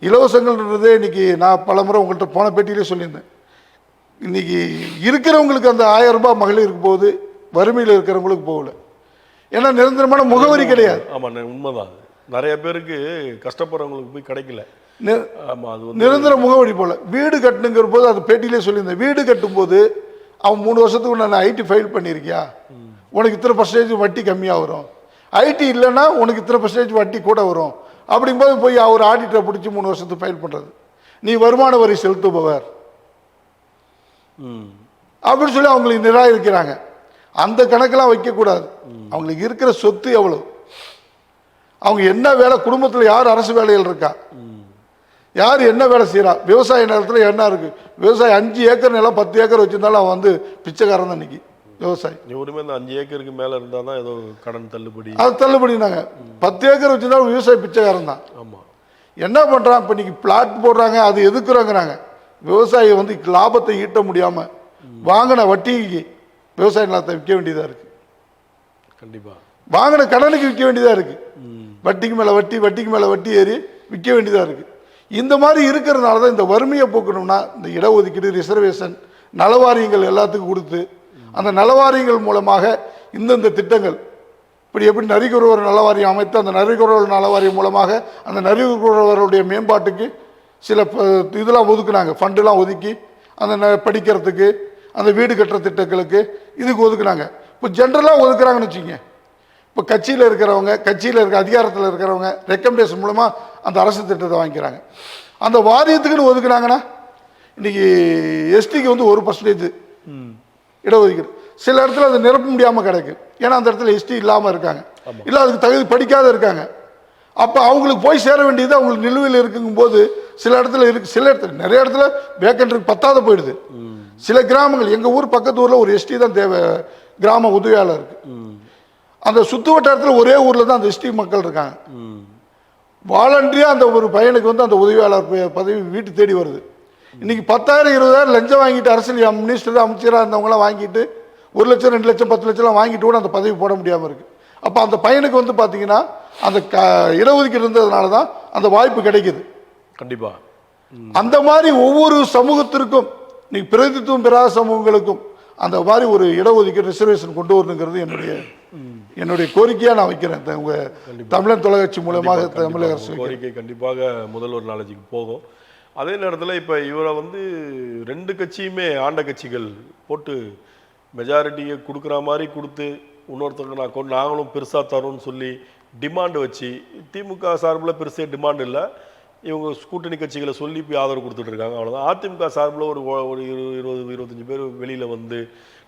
இலவசங்கள்ன்றதே இன்னைக்கு நான் பல முறை உங்கள்கிட்ட போன பேட்டியிலே சொல்லியிருந்தேன். இன்னைக்கு இருக்கிறவங்களுக்கு அந்த 1000 ரூபாய் மகளிருக்கு போகுது, வறுமையில் இருக்கிறவங்களுக்கு போகல. ஏன்னா நிரந்தரமான முகவரி கிடையாது. ஆமாம், உண்மைதான். நிறைய பேருக்கு கஷ்டப்படுறவங்களுக்கு போய் கிடைக்கல. நிரந்தர முகவரி போல வீடு கட்டணுங்கிற போது அது பேட்டியிலே சொல்லியிருந்தேன். வீடு கட்டும்போது அவன் 3 வருஷத்துக்கு நான் ஐடி ஃபைல் பண்ணியிருக்கியா, உனக்கு இத்தனை % வட்டி கம்மியாக வரும், ஐடி இல்லைன்னா உனக்கு இத்தனை % வட்டி கூட வரும். அப்படிங்கும்போது போய் அவர் ஆடிட்டரை பிடிச்சி 3 வருஷத்துக்கு ஃபைல் பண்ணுறது, நீ வருமான வரி செலுத்துபவர் அப்படின்னு சொல்லி அவங்களுக்கு நிராகரிக்கிறாங்க. அந்த கணக்கெல்லாம் வைக்கக்கூடாது. அவங்களுக்கு இருக்கிற சொத்து எவ்வளோ, அவங்க என்ன வேலை, குடும்பத்தில் யார் அரசு வேலையில் இருக்கா, யார் என்ன வேலை செய்கிறா, விவசாய நிலத்தில் என்ன இருக்குது, விவசாயி 5 ஏக்கர் நிலம் 10 ஏக்கர் வச்சுருந்தாலும் அவன் பிச்சைக்காரன் தான் இன்னைக்கு விவசாயி. ஒருமே 5 ஏக்கருக்கு மேலே இருந்தால் தான் ஏதோ கடன் தள்ளுபடி, அது தள்ளுபடினாங்க. 10 ஏக்கர் வச்சுருந்தாலும் விவசாயி பிச்சைக்காரன் தான். ஆமாம். என்ன பண்ணுறான் இப்போ இன்னைக்கு பிளாட் போடுறாங்க, அது எதுக்குறாங்கிறாங்க. விவசாயி லாபத்தை ஈட்ட முடியாமல் வாங்கின வட்டிக்கு விவசாய நிலத்தை விற்க வேண்டியதாக இருக்குது. கண்டிப்பாக வாங்கின கடனுக்கு விற்க வேண்டியதாக இருக்குது. வட்டிக்கு மேலே வட்டி, வட்டிக்கு மேலே வட்டி ஏறி விற்க வேண்டியதாக இருக்குது. இந்த மாதிரி இருக்கிறதுனால தான் இந்த வறுமையை போக்கணும்னா இந்த இடஒதுக்கீடு, ரிசர்வேஷன், நலவாரியங்கள் எல்லாத்துக்கும் கொடுத்து அந்த நலவாரியங்கள் மூலமாக இந்தந்த திட்டங்கள் இப்படி எப்படி நரிக்குறவர் நலவாரியம் அமைத்து அந்த நரிக்குறவர் நலவாரியம் மூலமாக அந்த நரிக்குறவருடைய மேம்பாட்டுக்கு சில இதெல்லாம் ஒதுக்குனாங்க, ஃபண்டெல்லாம் ஒதுக்கி அந்த படிக்கிறதுக்கு, அந்த வீடு கட்டுற திட்டங்களுக்கு இதுக்கு ஒதுக்குனாங்க. இப்போ ஜென்ரலாக ஒதுக்குறாங்கன்னு வச்சுங்க. இப்போ கட்சியில் இருக்க அதிகாரத்தில் இருக்கிறவங்க ரெக்கமெண்டேஷன் மூலமாக அந்த அரசு திட்டத்தை வாங்கிக்கிறாங்க. அந்த வாரியத்துக்குன்னு ஒதுக்குனாங்கன்னா இன்னைக்கு எஸ்டிக்கு 1% இடஒதுக்கீடு, சில இடத்துல அது நிரப்ப முடியாமல் கிடக்கு. ஏன்னா அந்த இடத்துல எஸ்டி இல்லாமல் இருக்காங்க, இல்லை அதுக்கு தகுதி படிக்காத இருக்காங்க. அப்போ அவங்களுக்கு போய் சேர வேண்டியது அவங்களுக்கு நிலுவையில் இருக்குங்கும்போது சில இடத்துல இருக்குது, சில இடத்துல நிறைய இடத்துல வேக்கண்ட் இருக்கு, பத்தாத போயிடுது. சில கிராமங்கள், எங்கள் ஊர் பக்கத்து ஊரில் ஒரு எஸ்டி தான் தேவை, கிராம உதவியாளர் இருக்கு. அந்த சுற்று வட்டாரத்தில் ஒரே ஊரில் தான் அந்த எஸ்டி மக்கள் இருக்காங்க. வாலண்டரியாக அந்த ஒரு பையனுக்கு அந்த உதவியாளர் பதவி வீட்டு தேடி வருது. இன்னைக்கு 10,000 20,000 லஞ்சம் வாங்கிட்டு அரசியல் மினிஸ்டர் அமைச்சராக இருந்தவங்களாம் வாங்கிட்டு 1 லட்சம் 2 லட்சம் 10 லட்சம்லாம் வாங்கிட்டு கூட அந்த பதவி போட முடியாமல் இருக்கு. அப்போ அந்த பையனுக்கு பார்த்தீங்கன்னா அந்த இடஒதுக்கீடு இருந்ததுனால தான் அந்த வாய்ப்பு கிடைக்குது. கண்டிப்பாக அந்த மாதிரி ஒவ்வொரு சமூகத்திற்கும் இன்னைக்கு பிரதித்துவம் பெறாத சமூகங்களுக்கும் அந்த மாதிரி ஒரு இடஒதுக்கீடு ரிசர்வேஷன் கொண்டு வரணுங்கிறது என்னுடைய கோரிக்கையாக நான் வைக்கிறேன். உங்கள் தமிழன் தொலைக்காட்சி மூலமாக தமிழக அரசு கோரிக்கை கண்டிப்பாக முதல்வர் நாலேஜுக்கு போகும். அதே நேரத்தில் இப்போ இவரை 2 கட்சியுமே ஆண்ட கட்சிகள் போட்டு மெஜாரிட்டியை கொடுக்குற மாதிரி கொடுத்து இன்னொருத்தவங்க நாங்களும் பெருசாக தரோம்னு சொல்லி டிமாண்டு வச்சு, திமுக சார்பில் பெருசே டிமாண்ட் இல்லை, இவங்க கூட்டணி கட்சிகளை சொல்லி போய் ஆதரவு கொடுத்துட்டு இருக்காங்க. அவ்வளோதான். அதிமுக சார்பில் ஒரு 20-25 பேர் வெளியில் வந்து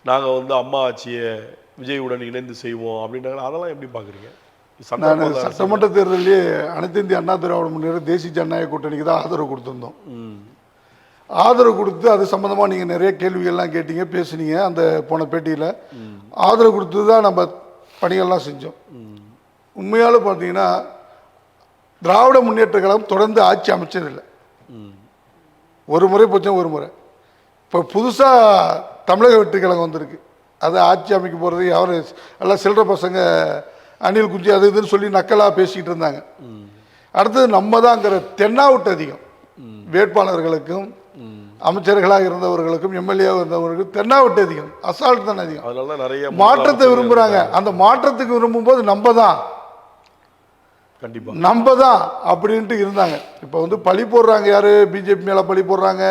நாங்கள் வந்து அம்மா ஆட்சியை விஜயுடன் இணைந்து செய்வோம் அப்படின்றாங்க. அதெல்லாம் எப்படி பார்க்குறீங்க? நான் சட்டமன்ற தேர்தலே அனைத்து இந்திய அண்ணா திராவிட முன்னேற்ற தேசிய ஜனநாயக கூட்டணிக்கு தான் ஆதரவு கொடுத்துருந்தோம். ஆதரவு கொடுத்து அது சம்மந்தமாக நீங்கள் நிறைய கேள்விகள்லாம் கேட்டீங்க, பேசுனீங்க. அந்த போன பேட்டியில் ஆதரவு கொடுத்து தான் நம்ம பணிகள்லாம் செஞ்சோம். உண்மையாலும் பார்த்தீங்கன்னா திராவிட முன்னேற்ற கழகம் தொடர்ந்து ஆட்சி அமைச்சதில்லை. ஒரு முறை போச்சோம், ஒரு முறை. இப்போ புதுசாக தமிழக வெற்றி கழகம் வந்திருக்கு. அது ஆட்சி அமைக்க போகிறது யார் எல்லாம் சில்லற பசங்க அணில் குஞ்சு அது இதுன்னு சொல்லி நக்கலாக பேசிக்கிட்டு இருந்தாங்க. அடுத்தது நம்ம தான்ங்கிற தென்னாவுட்டு அதிகம். வேட்பாளர்களுக்கும் அமைச்சர்களாக இருந்தவர்களுக்கும் எம்எல்ஏவாக இருந்தவர்களுக்கும் தென்னாவுட்டு அதிகம், அசால்ட் தான் அதிகம். அதனால நிறைய மாற்றத்தை விரும்புகிறாங்க. அந்த மாற்றத்துக்கு விரும்பும்போது நம்ம தான் அப்படின்ட்டு இருந்தாங்க. இப்போ வந்து பழி போடுறாங்க. யார் பிஜேபி மேலே பழி போடுறாங்க,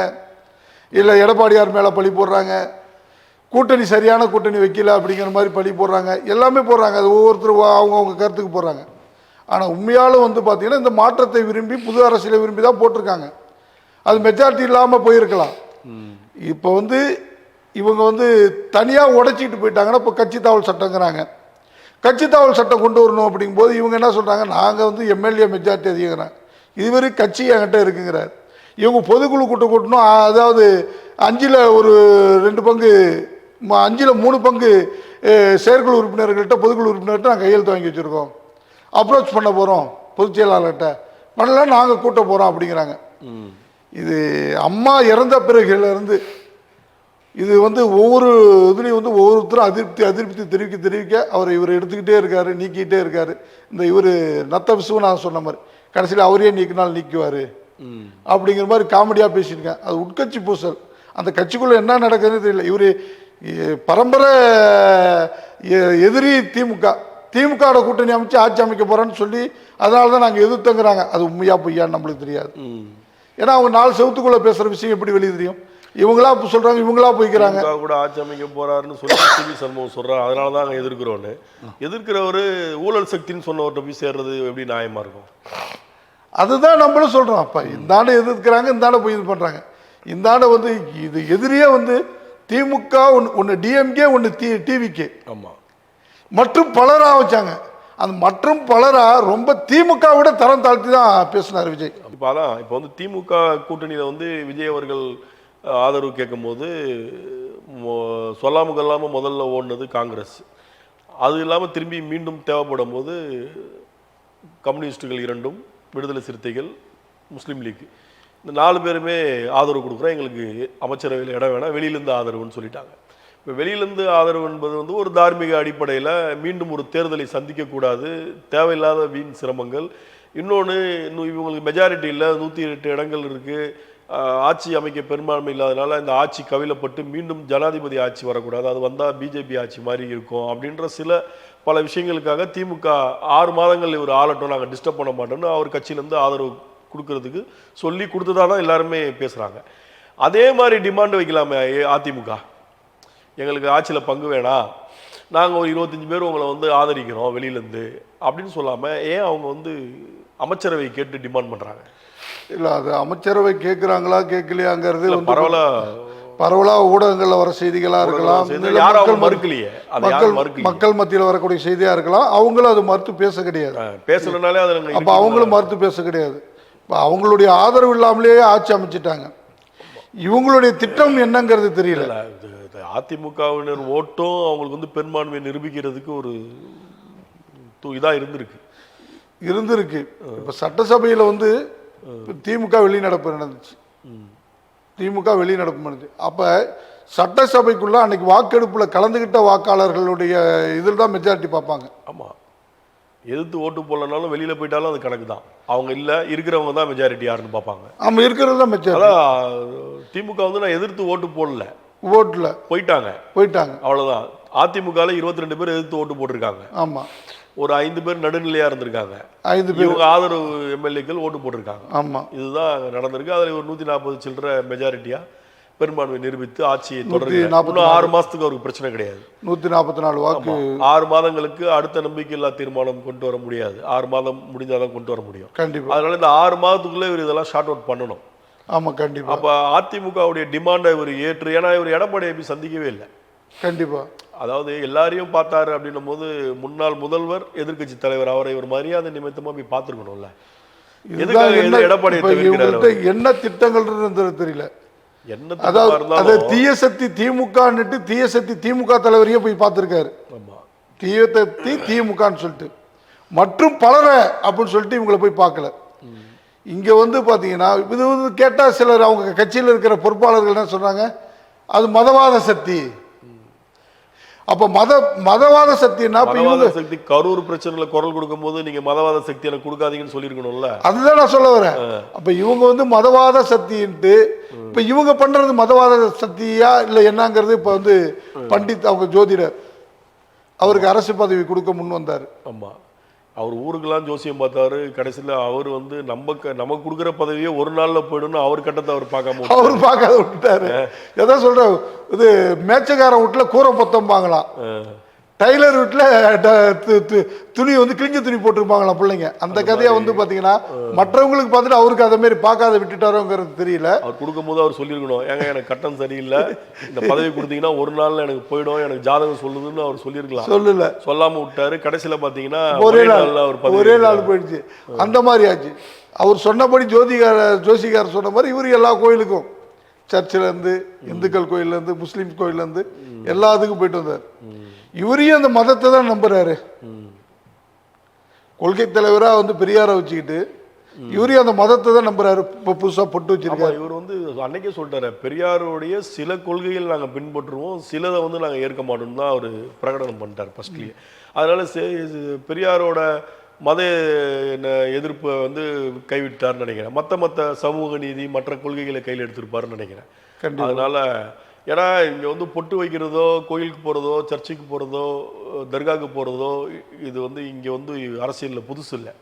இல்லை எடப்பாடியார் மேலே பழி போடுறாங்க, கூட்டணி சரியான கூட்டணி வைக்கல அப்படிங்கிற மாதிரி பழி போடுறாங்க. எல்லாமே போடுறாங்க. அது ஒவ்வொருத்தரும் அவங்கவுங்க கருத்துக்கு போடுறாங்க. ஆனால் உண்மையாலும் வந்து பார்த்தீங்கன்னா இந்த மாற்றத்தை விரும்பி புது அரசியலை விரும்பி தான் போட்டிருக்காங்க. அது மெஜாரிட்டி இல்லாமல் போயிருக்கலாம். இப்போ வந்து இவங்க வந்து தனியாக உடைச்சிட்டு போயிட்டாங்கன்னா இப்போ கட்சி தாவல் சட்டங்கிறாங்க. கட்சி தாவல் சட்டம் கொண்டு வரணும் அப்படிங்கும்போது இவங்க என்ன சொல்கிறாங்க, நாங்கள் வந்து எம்எல்ஏ மெஜாரிட்டி அதிகங்கிறாங்க. இதுவரை கட்சி என்கிட்ட இருக்குங்கிறார். இவங்க பொதுக்குழு கூட்டம் கூட்டணும். அதாவது 5ல் ஒரு 2 பங்கு 5ல் 3 பங்கு செயற்குழு உறுப்பினர்கள்ட்ட பொதுக்குழு உறுப்பினர்கிட்ட நாங்கள் கையெழுத்து வாங்கி வச்சுருக்கோம், அப்ரோச் பண்ண போகிறோம், பொதுச் செயலாளர்கிட்ட பண்ணல நாங்கள் கூட்ட போகிறோம் அப்படிங்கிறாங்க. இது அம்மா இறந்த பிறகுலேருந்து இது வந்து ஒவ்வொரு இதுலேயும் வந்து ஒவ்வொருத்தரும் அதிருப்தி தெரிவிக்க இவர் எடுத்துக்கிட்டே இருக்காரு, நீக்கிட்டே இருக்காரு. இந்த இவர் நத்த விசுவநாதன் சொன்ன மாதிரி கடைசியில் அவரே நீக்கினால் நீக்குவார் அப்படிங்கிற மாதிரி காமெடியாக பேசியிருக்கேன். அது உட்கட்சி பூசல். அந்த கட்சிக்குள்ளே என்ன நடக்குதுன்னு தெரியல. இவர் பரம்பரை எதிரி திமுக கூட்டணி அமைச்சு ஆட்சி அமைக்க போகிறேன்னு சொல்லி அதனால தான் நாங்கள் எதிர்த்தங்கிறாங்க. அது உண்மையா பொய்யான்னு நம்மளுக்கு தெரியாது. ஏன்னா அவங்க 4 செவத்துக்குள்ளே பேசுகிற விஷயம் எப்படி வெளியே தெரியும்? இவங்களா சொல்றாங்க, இவங்களா போய்க்கிறாங்க. கூட ஆட்சி அமைக்க போறாருன்னு சொல்லி சிவி சண்முகம் சொல்றாரு. அதனால தான் அங்கே எதிர்க்கிறோன்னு. எதிர்க்கிறவர் ஊழல் சக்தின்னு சொன்னவர்கிட்ட போய் சேர்றது எப்படி நியாயமா இருக்கும்? அதுதான் நம்மளும் சொல்றோம். அப்ப இந்தாண்ட எதிர்க்கிறாங்க, இந்தாண்ட போய் இது பண்றாங்க. இந்தாண்ட வந்து இது எதிரியே வந்து திமுக ஒன்று டிஎம்கே ஒன்று டிவிகே மற்றும் பலரா வச்சாங்க. அந்த மற்றும் பலரா ரொம்ப திமுக விட தரம் தாழ்த்தி தான் பேசினார் விஜய். இப்போ வந்து திமுக கூட்டணியில வந்து விஜய் அவர்கள் ஆதரவு கேட்கும்போது சொல்லாமல் கொள்ளாமல் முதல்ல ஓடினது காங்கிரஸ். அது இல்லாமல் திரும்பி மீண்டும் தேவைப்படும் போது கம்யூனிஸ்டுகள் 2, விடுதலை சிறுத்தைகள், முஸ்லீம் லீக், இந்த 4 பேருமே ஆதரவு கொடுக்குறோம், எங்களுக்கு அமைச்சரவையில் இடம் வேணாம், வெளியிலேருந்து ஆதரவுன்னு சொல்லிட்டாங்க. இப்போ வெளியிலேருந்து ஆதரவு என்பது வந்து ஒரு தார்மீக அடிப்படையில் மீண்டும் ஒரு தேர்தலை சந்திக்கக்கூடாது, தேவையில்லாத வீண் சிரமங்கள். இன்னொன்று இவங்களுக்கு மெஜாரிட்டி இல்லை, 108 இடங்கள் இருக்குது, ஆட்சி அமைக்க பெரும்பான்மை இல்லாதனால இந்த ஆட்சி கவிழப்பட்டு மீண்டும் ஜனாதிபதி ஆட்சி வரக்கூடாது, அது வந்தால் பிஜேபி ஆட்சி மாதிரி இருக்கும் அப்படின்ற பல விஷயங்களுக்காக திமுக 6 மாதங்கள் இவர் ஆளட்டும், நாங்கள் டிஸ்டர்ப் பண்ண மாட்டோம்னு அவர் கட்சியிலேருந்து ஆதரவு கொடுக்கறதுக்கு சொல்லி கொடுத்ததா தான் எல்லாருமே பேசுகிறாங்க. அதே மாதிரி டிமாண்ட் வைக்கலாமே அதிமுக, எங்களுக்கு ஆட்சியில் பங்கு வேணாம், நாங்கள் ஒரு 25 பேர் உங்களை வந்து ஆதரிக்கிறோம் வெளியிலேருந்து அப்படின்னு சொல்லாமல் ஏன் அவங்க வந்து அமைச்சரவை கேட்டு டிமாண்ட் பண்ணுறாங்க? இல்லை, அது அமைச்சரவை கேட்குறாங்களா கேட்கலையாங்கிறது பரவலாக ஊடகங்களில் வர செய்திகளாக இருக்கலாம், மக்கள் மத்தியில் வரக்கூடிய செய்தியாக இருக்கலாம். அவங்களும் அது மறுத்து பேச கிடையாது. பேசலனாலே அப்போ அவங்களும் மறுத்து பேச கிடையாது. இப்போ அவங்களுடைய ஆதரவு இல்லாமலேயே ஆட்சி அமைச்சிட்டாங்க. இவங்களுடைய திட்டம் என்னங்கிறது தெரியல. அதிமுகவினர் ஓட்டும் அவங்களுக்கு வந்து பெரும்பான்மையை நிரூபிக்கிறதுக்கு ஒரு இதாக இருந்திருக்கு. இப்போ சட்டசபையில் வந்து திமுக வெளிநடப்பு நடந்துச்சு. அப்போ சட்டசபைக்குள்ள அன்னைக்கு வாக்கெடுப்பில் கலந்துகிட்ட வாக்காளர்களுடைய இதில் தான் மெஜாரிட்டி பார்ப்பாங்க. ஆமாம், எதிர்த்து ஓட்டு போடலனாலும் வெளியில் போயிட்டாலும் அது கணக்கு தான். அவங்க இல்லை, இருக்கிறவங்க தான் மெஜாரிட்டி யாருன்னு பார்ப்பாங்க. ஆமாம், இருக்கிறது தான் மெஜாரிட்டி. திமுக வந்து நான் எதிர்த்து ஓட்டு போடல, ஓட்டில் போயிட்டாங்க அவ்வளோதான். அதிமுகவில் 22 பேர் எதிர்த்து ஓட்டு போட்டிருக்காங்க. ஆமாம், ஒரு 5 பேர் நடுநிலையாக இருந்திருக்காங்க. 5 பேர் இவங்க ஆதரவு எம்எல்ஏக்கள் ஓட்டு போட்டிருக்காங்க. ஆமாம், இதுதான் நடந்திருக்கு. அதில் ஒரு 140 சில்லற மெஜாரிட்டியாக பெரும்பான்மை நிரூபித்து ஆட்சியை தொடர்ந்து 6 மாசத்துக்கு அவருக்கு பிரச்சனை கிடையாது. 144 வாக்கு. 6 மாதங்களுக்கு அடுத்த நம்பிக்கையில்லா தீர்மானம் கொண்டு வர முடியாது. 6 மாதம் முடிஞ்சாதான் கொண்டு வர முடியும். கண்டிப்பா. அதனால இந்த 6 மாதத்துக்குள்ள இவர் இதெல்லாம் ஷார்ட் அவுட் பண்ணணும். ஆமா கண்டிப்பா. அப்ப அதிமுகவுடைய டிமாண்டை இவர் ஏற்று, ஏன்னா இவர் எடப்பாடியை போய் சந்திக்கவே இல்லை. கண்டிப்பா. அதாவது எல்லாரையும் பார்த்தாரு அப்படின்னும் போது முன்னாள் முதல்வர், எதிர்க்கட்சி தலைவர், அவரை ஒரு மரியாதை நிமித்தமா போய் பார்த்துருக்கணும்ல. என்ன திட்டங்கள் தெரியல. அதாவது தீய சக்தி திமுக தீய சக்தி திமுக தலைவரையே போய் பார்த்திருக்காரு. தீய சக்தி திமுகன்னு சொல்லிட்டு மற்றும் பலரை அப்படின்னு சொல்லிட்டு இவங்களை போய் பார்க்கல. இங்க வந்து பாத்தீங்கன்னா இது வந்து கேட்டா சிலர் அவங்க கட்சியில் இருக்கிற பொறுப்பாளர்கள் என்ன சொல்றாங்க, அது மதவாத சக்தி. அப்ப மதவாத சக்தினா சக்தி கரூர் பிரச்சனைல குரல் கொடுக்கும் போது நீங்க மதவாத சக்தி எனக்கு கொடுக்காதீங்கன்னு சொல்லிருக்கணும்ல. அதுதான் நான் சொல்ல வரேன். அப்ப இவங்க வந்து மதவாத சக்தின்ட்டு இப்ப இவங்க பண்றது மதவாத சக்தியா இல்ல என்னங்கிறது இப்ப வந்து பண்டித் அவங்க ஜோதிடர் அவருக்கு அரசு பதவி கொடுக்க முன் வந்தாரு. ஆமா, அவர் ஊருக்கெல்லாம் ஜோசியம் பார்த்தாரு. கடைசியில் அவர் வந்து நமக்கு கொடுக்குற பதவியே ஒரு நாளில் போயிடும்னு அவர் கட்டத்தை அவர் பார்க்காத விட்டுட்டாரு. எதை சொல்ற, இது மேச்சக்காரன் வீட்டில் கூரை பொத்தம்பாங்களாம், டைலர் வீட்டில் துணி வந்து கிழிஞ்ச துணி போட்டிருப்பாங்களாம் பிள்ளைங்க. அந்த கதையை வந்து பார்த்தீங்கன்னா மற்றவங்களுக்கு பார்த்துட்டு அவருக்கு அதை மாதிரி பார்க்காத விட்டுட்டாரோங்கிறது தெரியல. அவர் கொடுக்கும்போது அவர் சொல்லியிருக்கணும், ஏங்க எனக்கு கட்டம் சரியில்லை, இந்த பதவி கொடுத்தீங்கன்னா ஒரு நாளில் எனக்கு போயிடும், எனக்கு ஜாதகம் சொல்லுதுன்னு அவர் சொல்லியிருக்கலாம். சொல்லல, சொல்லாமல் விட்டாரு. கடைசியில் பார்த்தீங்கன்னா ஒரே நாள் போயிடுச்சு. அந்த மாதிரி ஆச்சு. அவர் சொன்னபடி ஜோசிகார் சொன்ன மாதிரி இவர் எல்லா கோயிலுக்கும், சர்ச்சிலேருந்து, இந்துக்கள் கோயிலேருந்து, முஸ்லீம் கோயிலேருந்து எல்லாத்துக்கும் போயிட்டு வந்தார். இவரையும் அந்த மதத்தை தான் நம்புறாரு. கொள்கை தலைவரா வந்து பெரியாரை வச்சுக்கிட்டு இவரையும் அந்த மதத்தை தான் நம்புறாரு. இப்போ புதுசாக பொட்டு வச்சிருக்காரு. இவர் வந்து அன்னைக்கே சொல்லிட்டாரு, பெரியாருடைய சில கொள்கைகள் நாங்கள் பின்பற்றுவோம், சிலதை வந்து நாங்கள் ஏற்க மாட்டோம்னு தான் அவர் பிரகடனம் பண்ணிட்டார் ஃபர்ஸ்ட்லேயே. அதனால பெரியாரோட மத எதிர்ப்பை வந்து கைவிட்டார்னு நினைக்கிறேன். மற்ற சமூக நீதி மற்ற கொள்கைகளை கையில் எடுத்திருப்பாருன்னு நினைக்கிறேன். அதனால ஏன்னா இங்கே வந்து பொட்டு வைக்கிறதோ, கோயிலுக்கு போகிறதோ, சர்ச்சுக்கு போகிறதோ, தர்காவுக்கு போகிறதோ, இது வந்து இங்கே வந்து அரசியலில் புதுசு இல்லை.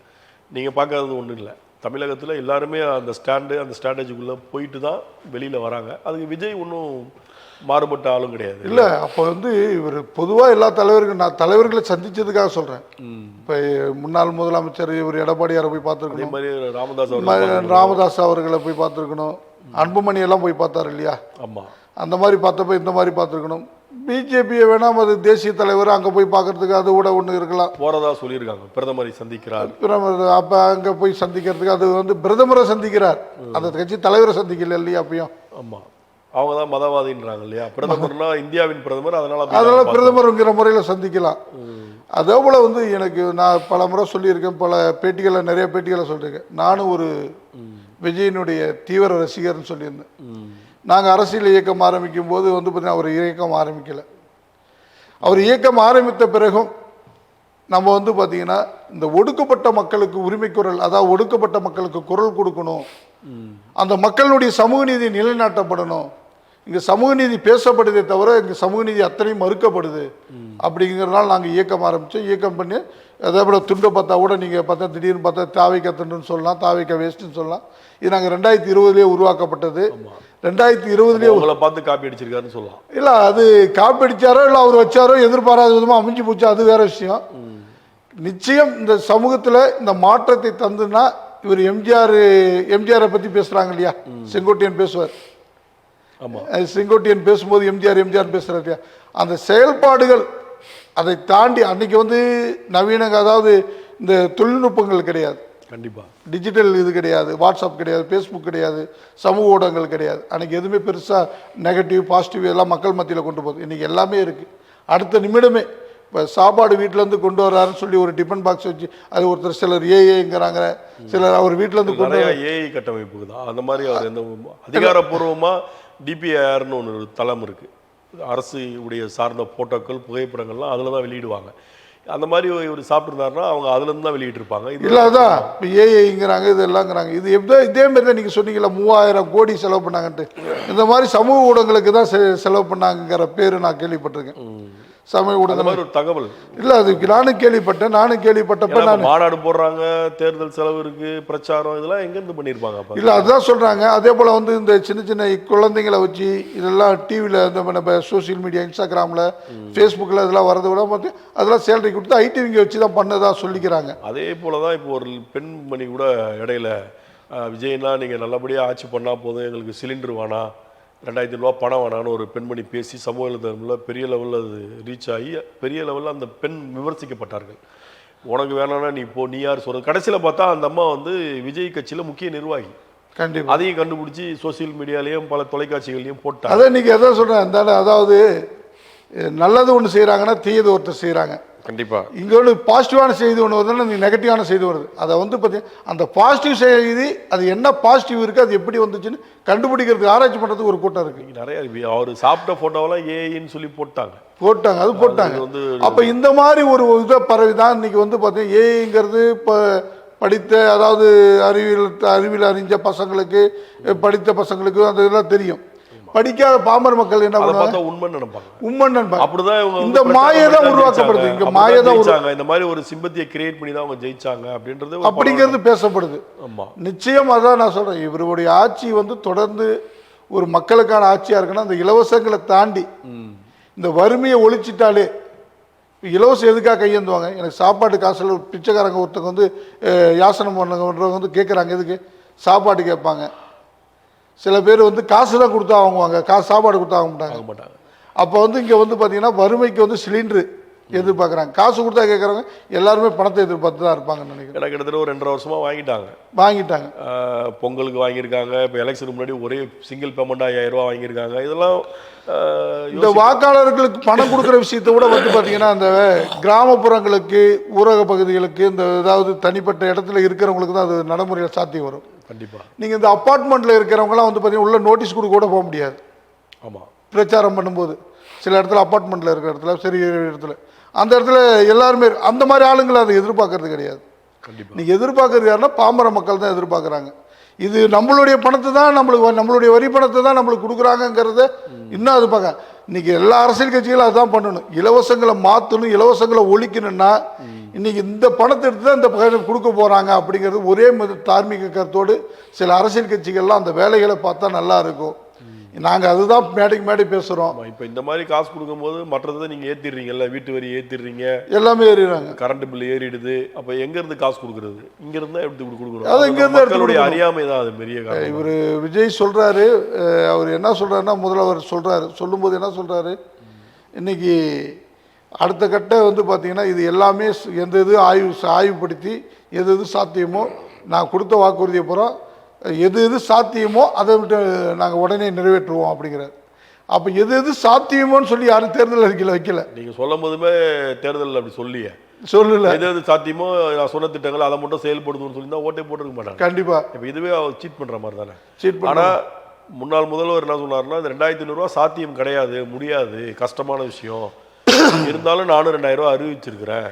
நீங்கள் பார்க்காதது ஒன்றும் இல்லை. தமிழகத்தில் எல்லாருமே அந்த ஸ்ட்ராட்டஜிக்குள்ளே போயிட்டு தான் வெளியில் வராங்க. அதுக்கு விஜய் ஒன்றும் மாறுபட்ட ஆளும் கிடையாது. இல்லை, அப்போ வந்து இவர் பொதுவாக எல்லா நான் தலைவர்களை சந்திச்சதுக்காக சொல்கிறேன். இப்போ முன்னாள் முதலமைச்சர் இவர் எடப்பாடியாரை போய் பார்த்துருக்கணும், அதே மாதிரி ராமதாஸ் அவர்களை போய் பார்த்துருக்கணும், அன்புமணி எல்லாம் போய் பார்த்தாரு இல்லையா? ஆமாம், அந்த மாதிரி பார்த்தப்ப இந்த மாதிரி பார்த்துருக்கணும். பிஜேபியை வேணாம், அது தேசிய தலைவர் அங்கே போய் பார்க்கறதுக்கு அது கூட ஒன்று இருக்கலாம். போகிறதா சொல்லியிருக்காங்க, பிரதமரை சந்திக்கிறார். அப்போ அங்கே போய் சந்திக்கிறதுக்கு அது வந்து பிரதமரை சந்திக்கிறார், அந்த கட்சி தலைவரை சந்திக்கல இல்லையா அப்பயும்? ஆமாம், அவங்க தான் மதவாதின்றாங்க இல்லையா? பிரதமர்னா இந்தியாவின் பிரதமர், அதனால பிரதமருங்கிற முறையில் சந்திக்கலாம். அதே போல் வந்து எனக்கு நான் பல முறை சொல்லியிருக்கேன், பல பேட்டிகளை, நிறைய பேட்டிகளை சொல்லியிருக்கேன். நானும் ஒரு விஜயனுடைய தீவிர ரசிகர்னு சொல்லியிருந்தேன். நாங்கள் அரசியல் இயக்கம் ஆரம்பிக்கும் போது வந்து பார்த்தீங்கன்னா அவர் இயக்கம் ஆரம்பிக்கலை. அவர் இயக்கம் ஆரம்பித்த பிறகும் நம்ம வந்து பார்த்தீங்கன்னா இந்த ஒடுக்கப்பட்ட மக்களுக்கு உரிமை குரல், அதாவது ஒடுக்கப்பட்ட மக்களுக்கு குரல் கொடுக்கணும், அந்த மக்களுடைய சமூக நீதி நிலைநாட்டப்படணும். இங்கே சமூக நீதி பேசப்படுதே தவிர இங்கே சமூக நீதி அத்தனையும் மறுக்கப்படுது. அப்படிங்கிறதுனால நாங்கள் இயக்கம் ஆரம்பித்தோம். இயக்கம் பண்ணி அதே போல் துண்டை பார்த்தா கூட நீங்கள் பார்த்தா திடீர்னு பார்த்தா தாவைக்க துண்டுன்னு சொல்லலாம், தாவைக்க வேஸ்ட்டுன்னு சொல்லலாம். இது நாங்கள் 2020 உருவாக்கப்பட்டது. 2020 பார்த்து காப்பி அடிச்சிருக்காருன்னு சொல்லலாம். இல்லை, அது காப்பி அடித்தாரோ இல்லை அவர் வச்சாரோ எதிர்பாராத விதமாக அமைஞ்சு போச்சு, அது வேற விஷயம். நிச்சயம் இந்த சமூகத்தில் இந்த மாற்றத்தை தந்துன்னா இவர் எம்ஜிஆரை பற்றி பேசுகிறாங்க இல்லையா? செங்கோட்டையன் பேசுவார். ஆமாம், செங்கோட்டையன் பேசும்போது எம்ஜிஆர் பேசுகிறார் இல்லையா? அந்த செயல்பாடுகள் அதை தாண்டி அன்னைக்கு வந்து நவீன, அதாவது இந்த தொழில்நுட்பங்கள் கிடையாது, கண்டிப்பாக டிஜிட்டல் இது கிடையாது, வாட்ஸ்அப் கிடையாது, ஃபேஸ்புக் கிடையாது, சமூக ஊடகங்கள் கிடையாது. அன்றைக்கி எதுவுமே பெருசாக நெகட்டிவ் பாசிட்டிவ் எல்லாம் மக்கள் மத்தியில் கொண்டு போகுது. இன்றைக்கி எல்லாமே இருக்குது. அடுத்த நிமிடமே இப்போ சாப்பாடு வீட்டிலேருந்து கொண்டு வர்றாருன்னு சொல்லி ஒரு டிஃபன் பாக்ஸ் வச்சு அது ஒருத்தர் சிலர் ஏஏங்கிறாங்க, சிலர் அவர் வீட்டிலேருந்து கொண்டு ஏஐ கட்டமைப்புக்கு தான் அந்த மாதிரி அவர் எந்த அதிகாரப்பூர்வமாக டிபிஐஆர்னு ஒன்று தளம் இருக்குது, அரசு உடைய சார்ந்த ஃபோட்டோக்கள் புகைப்படங்கள்லாம் அதில் தான் வெளியிடுவாங்க. அந்த மாதிரி இவர் சாப்பிட்ருந்தாருன்னா அவங்க அதுலேருந்து தான் வெளியிட்டிருப்பாங்க. இல்லை, அதான் இப்போ ஏஐங்கிறாங்க, இது எல்லாங்கிறாங்க. இது இதே மாதிரி தான் நீங்கள் சொன்னீங்களா 3000 கோடி செலவு பண்ணாங்கன்ட்டு. இந்த மாதிரி சமூக ஊடகங்களுக்கு தான் செலவு பண்ணாங்கிற பேர் நான் கேள்விப்பட்டிருக்கேன். சமய அந்த ஊடகம் மாதிரி ஒரு தகவல் இல்லை, அதுக்கு நானும் கேள்விப்பட்டப்ப நான் மாநாடு போடுறாங்க, தேர்தல் செலவு இருக்கு, பிரச்சாரம், இதெல்லாம் எங்கேருந்து பண்ணியிருப்பாங்க? இல்லை, அதுதான் சொல்கிறாங்க. அதே போல் வந்து இந்த சின்ன சின்ன குழந்தைங்களை வச்சு இதெல்லாம் டிவியில் இந்த நம்ம சோசியல் மீடியா, இன்ஸ்டாகிராமில், ஃபேஸ்புக்கில் இதெல்லாம் வரதை விட பார்த்து அதெல்லாம் சேலரி கொடுத்து ஐடிவிங்க வச்சு தான் பண்ணதாக சொல்லிக்கிறாங்க. அதே போல் தான் இப்போ ஒரு பெண்மணி கூட இடையில விஜய்னா நீங்கள் நல்லபடியாக ஆட்சி பண்ணால் போதும், எங்களுக்கு சிலிண்டர் வேணாம், 2000 ரூபா பணம் வேணான்னு ஒரு பெண்மணி பேசி சமூக வலைதளத்தில் பெரிய லெவலில் அது ரீச் ஆகி பெரிய லெவலில் அந்த பெண் விமர்சிக்கப்பட்டார்கள். உனக்கு வேணான்னா நீ போ, நீ யார் சொல்கிறது. கடைசியில் பார்த்தா அந்த அம்மா வந்து விஜய் கட்சியில் முக்கிய நிர்வாகி. கண்டிப்பாக அதையும் கண்டுபிடிச்சி சோசியல் மீடியாலேயும் பல தொலைக்காட்சிகளையும் போட்டாங்க. அதான் இன்றைக்கி எதாவது சொல்கிறேன், அதாவது நல்லது ஒன்று செய்கிறாங்கன்னா தீயது ஒருத்தர் செய்கிறாங்க. கண்டிப்பாக இங்கே ஒன்று பாசிட்டிவான செய்தி ஒன்று வருதுன்னா நீ நெகட்டிவான செய்தி வருது. அதை வந்து பார்த்தீங்கன்னா அந்த பாசிட்டிவ் செய்தி அது என்ன பாசிட்டிவ் இருக்குது, அது எப்படி வந்துச்சுன்னு கண்டுபிடிக்கிறதுக்கு ஆராய்ச்சி பண்ணுறதுக்கு ஒரு கூட்டம் இருக்குது. நிறைய அவர் சாப்பிட்ட ஃபோட்டோவெல்லாம் ஏஐன்னு சொல்லி போட்டாங்க. அது போட்டாங்க. அப்போ இந்த மாதிரி ஒரு இதை பரவி தான் இன்றைக்கி வந்து பார்த்தீங்கன்னா ஏஐங்கிறது இப்போ படித்த, அதாவது அறிவியல் அறிஞ்ச பசங்களுக்கு, படித்த பசங்களுக்கு அந்த இதெல்லாம் தெரியும். படிக்காத பாமர மக்கள் என்ன பண்ணுவாங்க? உண்மைன்னு நினைப்பாங்க. அப்படிதான் இந்த மாயை தான் உருவாக்கப்படுது. இங்க மாயை தான் இந்த மாதிரி ஒரு சிம்பத்தியை கிரியேட் பண்ணி தான் அவங்க ஜெயிச்சாங்க அப்படிங்கிறது பேசப்படுது. நிச்சயம் அதான் நான் சொல்றேன், இவருடைய ஆட்சி வந்து தொடர்ந்து ஒரு மக்களுக்கான ஆட்சியா இருக்குன்னா அந்த இலவசங்களை தாண்டி இந்த வறுமையை ஒழிச்சிட்டாலே, இலவசம் எதுக்காக கையேந்துவாங்க? எனக்கு சாப்பாட்டு காசுல பிச்சைக்காரங்க ஒருத்தங்க வந்து யாசனம் பண்ணுறவங்க வந்து கேட்குறாங்க, எதுக்கு சாப்பாடு கேட்பாங்க. சில பேர் வந்து காசு தான் கொடுத்தா வாங்குவாங்க, சாப்பாடு கொடுத்தா வாங்க மாட்டாங்க. அப்போ வந்து இங்கே வந்து பார்த்தீங்கன்னா வறுமைக்கு வந்து சிலிண்டரு எதிர்பார்க்குறாங்க. காசு கொடுத்தா கேட்குறவங்க எல்லாருமே பணத்தை எதிர்பார்த்து தான் இருப்பாங்கன்னு நினைக்கிறேன். கிட்டத்தட்ட ஒரு 2.5 வருஷமாக வாங்கிட்டாங்க. பொங்கலுக்கு வாங்கியிருக்காங்க. இப்போ எலெக்ஷனுக்கு முன்னாடி ஒரே சிங்கிள் பேமெண்ட் 5000 ரூபா வாங்கியிருக்காங்க. இதெல்லாம் இந்த வாக்காளர்களுக்கு பணம் கொடுக்குற விஷயத்தை விட வந்து பார்த்தீங்கன்னா அந்த கிராமப்புறங்களுக்கு, ஊரக பகுதிகளுக்கு, இந்த ஏதாவது தனிப்பட்ட இடத்துல இருக்கிறவங்களுக்கு தான் அது நடைமுறையில் சாத்தியம் வரும். கண்டிப்பாக நீங்கள் இந்த அப்பார்ட்மெண்ட்டில் இருக்கிறவங்களாம் வந்து பார்த்தீங்கன்னா உள்ள நோட்டீஸ் கொடுக்க கூட போக முடியாது. ஆமாம், பிரச்சாரம் பண்ணும்போது சில இடத்துல அப்பார்ட்மெண்ட்டில் இருக்கிற இடத்துல, சரி இடத்துல, அந்த இடத்துல எல்லாருமே அந்த மாதிரி ஆளுங்களை அதை எதிர்பார்க்கறது கிடையாது. கண்டிப்பாக நீங்கள் எதிர்பார்க்கறது யாருன்னா பாமர மக்கள் தான் எதிர்பார்க்குறாங்க. இது நம்மளுடைய பணத்தை தான் நம்மளுடைய வரி பணத்தை தான் நம்மளுக்கு கொடுக்குறாங்கங்கிறத இன்னும் அது பார்க்க. இன்னைக்கு எல்லா அரசியல் கட்சிகளும் அதுதான் பண்ணணும். இலவசங்களை மாற்றணும், இலவசங்களை ஒழிக்கணும்னா இன்னைக்கு இந்த பணத்தை எடுத்து தான் இந்த கொடுக்க போகிறாங்க அப்படிங்கிறது ஒரே தார்மீக கருத்தோடு சில அரசியல் கட்சிகள்லாம் அந்த வேலைகளை பார்த்தா நல்லா இருக்கும். நாங்கள் அதுதான் மேடை பேசுகிறோம். இப்போ இந்த மாதிரி காசு கொடுக்கும்போது மற்றதை நீங்கள் ஏற்றிடுறீங்கல்ல, வீட்டு வரி ஏற்றிடுறீங்க, எல்லாமே ஏறிடுறாங்க, கரண்ட் பில் ஏறிடுது. அப்போ எங்கேருந்து காசு கொடுக்குறது? இங்கேருந்து தான் எடுத்து கொடுக்கணும். அது இங்கேருந்து மக்களுடைய அறியாமை தான் அது பெரிய காரணம். இவர் விஜய் சொல்கிறாரு, அவர் என்ன சொல்கிறாருன்னா, முதல்ல அவர் சொல்லும்போது என்ன சொல்கிறாரு, இன்னைக்கு அடுத்த கட்ட வந்து பார்த்தீங்கன்னா இது எல்லாமே எந்த இது ஆய்வுப்படுத்தி எது சாத்தியமோ நான் கொடுத்த வாக்குறுதியை போகிறோம், எது சாத்தியமோ அதை விட்டு நாங்கள் உடனே நிறைவேற்றுவோம் அப்படிங்கிறார். அப்போ எது சாத்தியமோன்னு சொல்லி யாரும் தேர்தல் அறிக்கையில் வைக்கல. நீங்கள் சொல்லும் போதுமே தேர்தலில் அப்படி சொல்லல. எது சாத்தியமோ நான் சொன்ன திட்டங்கள் அதை மட்டும் செயல்படுதுன்னு சொல்லி தான் ஓட்டே போட்டுருக்க மாட்டாங்க. கண்டிப்பாக. இப்போ இதுவே அவர் சீட் பண்ணுற மாதிரி தானே. ஆனால் முன்னாள் முதல்வர் என்ன சொன்னார்னா, இந்த 2500 ரூபா சாத்தியம் கிடையாது, முடியாது, கஷ்டமான விஷயம், இருந்தாலும் நானும் 2000 ரூபா அறிவிச்சிருக்கிறேன்.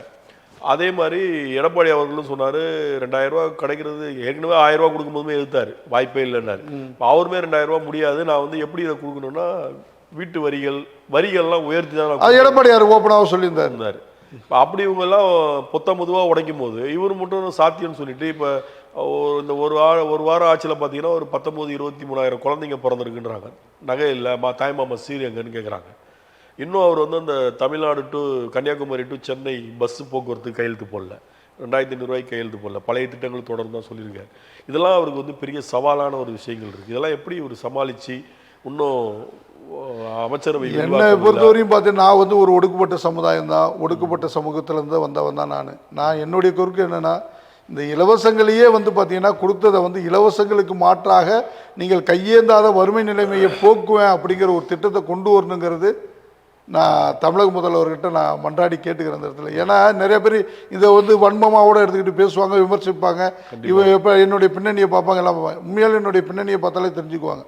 அதே மாதிரி எடப்பாடி அவர்களும் சொன்னார், 2000 ரூபா கிடைக்கிறது, ஏற்கனவே 1000 ரூபா கொடுக்கும்போதுமே எதிர்த்தார், வாய்ப்பே இல்லைன்னாரு. அவருமே 2000 ரூபா முடியாது, நான் வந்து எப்படி இதை கொடுக்கணும்னா வீட்டு வரிகள்லாம் உயர்த்தி தான் எடப்பாடியார் ஓப்பனாக சொல்லியிருந்தார். இப்போ அப்படி இவங்கெல்லாம் பொதுவாக உடைக்கும் போது இவர் மட்டும் சாத்தியம்னு சொல்லிட்டு இப்போ இந்த ஒரு வாரம் ஆட்சியில் பார்த்தீங்கன்னா ஒரு 19-23 குழந்தைங்க பிறந்திருக்குன்றாங்க. நகை இல்லை, தாய்மாமா சீர் எங்கன்னு கேட்குறாங்க. இன்னும் அவர் வந்து அந்த Tamil Nadu to Kanyakumari to Chennai bus போக்குவரத்து கையெழுத்து போடல, 2500 ரூபாய்க்கு கையெழுத்து போடல, பழைய திட்டங்கள் தொடர்ந்து தான் சொல்லியிருக்காரு. இதெல்லாம் அவருக்கு வந்து பெரிய சவாலான ஒரு விஷயங்கள் இருக்குது. இதெல்லாம் எப்படி ஒரு சமாளித்து இன்னும் அமைச்சரவை? என்னை பொறுத்தவரையும் பார்த்தீங்கன்னா நான் வந்து ஒரு ஒடுக்கப்பட்ட சமுதாயம் தான், ஒடுக்கப்பட்ட சமூகத்திலேருந்து வந்தவன் தான் நான் என்னுடைய கருத்து என்னென்னா, இந்த இலவசங்களையே வந்து பார்த்தீங்கன்னா கொடுத்ததை வந்து இலவசங்களுக்கு மாற்றாக நீங்கள் கையேந்தாத வறுமை நிலைமையை போக்குவேன் அப்படிங்கிற ஒரு திட்டத்தை கொண்டு வரணுங்கிறது நான் தமிழக முதல்வர்கிட்ட நான் மன்றாடி கேட்டுக்கிறேன் அந்த இடத்துல. ஏன்னா நிறைய பேர் இதை வந்து வன்மமாவோட எடுத்துக்கிட்டு பேசுவாங்க, விமர்சிப்பாங்க. இவன் எப்போ என்னுடைய பின்னணியை பார்ப்பாங்க, எல்லாம் பார்ப்பாங்க. உண்மையால் என்னுடைய பின்னணியை பார்த்தாலே தெரிஞ்சுக்குவாங்க.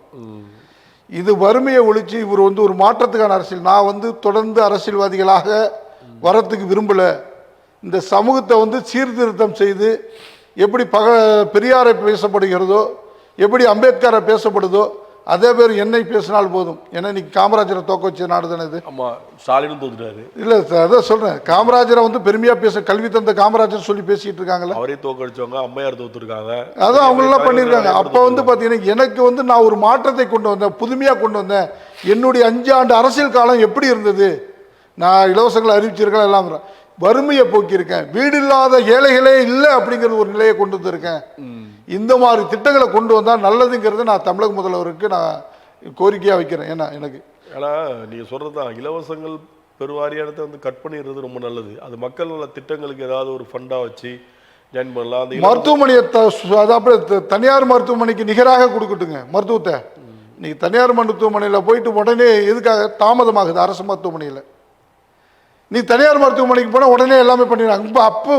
இது வறுமையை ஒழித்து இவர் வந்து ஒரு மாற்றத்துக்கான அரசியல். நான் வந்து தொடர்ந்து அரசியல்வாதிகளாக வரத்துக்கு விரும்பலை. இந்த சமூகத்தை வந்து சீர்திருத்தம் செய்து எப்படி பெரியாரை பேசப்படுகிறதோ, எப்படி அம்பேத்கரை பேசப்படுதோ, அதே பேர் என்னை பேசினால் போதும். ஏன்னா இன்னைக்கு காமராஜரை தோக்க வச்ச நாடு தானே இது. ஆமாம், ஸ்டாலினும் தோத்துட்டாரு. இல்லை அதான் சொல்கிறேன், காமராஜரை வந்து பெருமையாக பேச கல்வி தந்த காமராஜர் சொல்லி பேசிகிட்டு இருக்காங்களே. அவரே தோக்கடிச்சவங்க அம்மையார் தோத்துருக்காங்க. அதான் அவங்களெல்லாம் பண்ணியிருக்காங்க. அப்போ வந்து பார்த்தீங்கன்னா எனக்கு வந்து நான் ஒரு மாற்றத்தை கொண்டு வந்தேன், புதுமையாக கொண்டு வந்தேன். என்னுடைய 5 ஆண்டு அரசியல் காலம் எப்படி இருந்தது, நான் இலவசங்களை அறிவிச்சிருக்கேன், எல்லாம் வறுமையை போக்கியிருக்கேன், வீடு இல்லாத ஏழைகளே இல்லை அப்படிங்கிற ஒரு நிலையை கொண்டு வந்திருக்கேன். இந்த மாதிரி திட்டங்களை கொண்டு வந்தால் நல்லதுங்கிறது நான் தமிழக முதல்வருக்கு நான் கோரிக்கையாக வைக்கிறேன். ஏன்னா எனக்கு ஏன்னா நீங்கள் சொல்கிறது தான், இலவசங்கள் பெருவாரியானத்தை வந்து கட் பண்ணிடுறது ரொம்ப நல்லது. அது மக்கள் நல திட்டங்களுக்கு ஏதாவது ஒரு ஃபண்டாக வச்சு ஜாயின் பண்ணலாம். அந்த மருத்துவமனையை அதாவது தனியார் மருத்துவமனைக்கு நிகராக கொடுக்கட்டுங்க மருத்துவத்தை. இன்னைக்கு தனியார் மருத்துவமனையில் போயிட்டு உடனே எதுக்காக தாமதமாகுது அரசு மருத்துவமனையில்? நீ தனியார் மருத்துவமனைக்கு போனால் உடனே எல்லாமே பண்ணிடுறாங்க.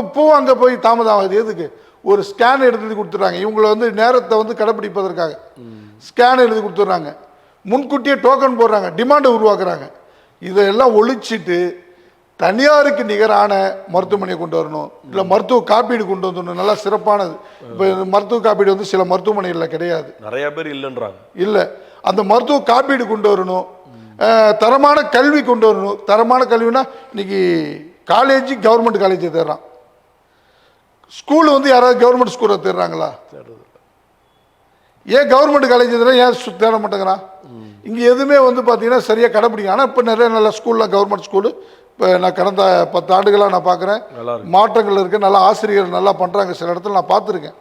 இப்போவும் அங்கே போய் தாமதம் ஆகுது. எதுக்கு? ஒரு ஸ்கேன் எடுத்து கொடுத்துட்றாங்க. இவங்களை வந்து நேரத்தை வந்து கடைப்பிடிப்பதற்காக ஸ்கேன் எழுதி கொடுத்துட்றாங்க. முன்கூட்டியே டோக்கன் போடுறாங்க, டிமாண்டை உருவாக்குறாங்க. இதையெல்லாம் ஒழிச்சிட்டு தனியாருக்கு நிகரான மருத்துவமனையை கொண்டு வரணும். இல்லை மருத்துவ காப்பீடு கொண்டு வந்துடணும், நல்லா சிறப்பானது. இப்போ மருத்துவ காப்பீடு வந்து சில மருத்துவமனைகளில் கிடையாது, நிறைய பேர் இல்லைன்றாங்க. இல்லை, அந்த மருத்துவ காப்பீடு கொண்டு வரணும். தரமான கல்வி கொண்டு வரணும். தரமான கல்வினா இன்னைக்கு காலேஜ் கவர்மெண்ட் காலேஜை தேடுறான், ஸ்கூல் வந்து யாராவது கவர்மெண்ட் ஸ்கூலை தேடுறாங்களா? ஏன் கவர்மெண்ட் காலேஜ் ஏன் தேட மாட்டேங்கிறான்? இங்கே எதுவுமே வந்து பார்த்தீங்கன்னா சரியாக கடைப்பிடிக்கும். ஆனால் இப்போ நிறைய நல்ல ஸ்கூல்லாம் கவர்மெண்ட் ஸ்கூலு இப்போ நான் கடந்த 10 ஆண்டுகளாக நான் பார்க்குறேன், மாற்றங்கள் இருக்குது. நல்லா ஆசிரியர்கள் நல்லா பண்ணுறாங்க. சில இடத்துல நான் பார்த்துருக்கேன்.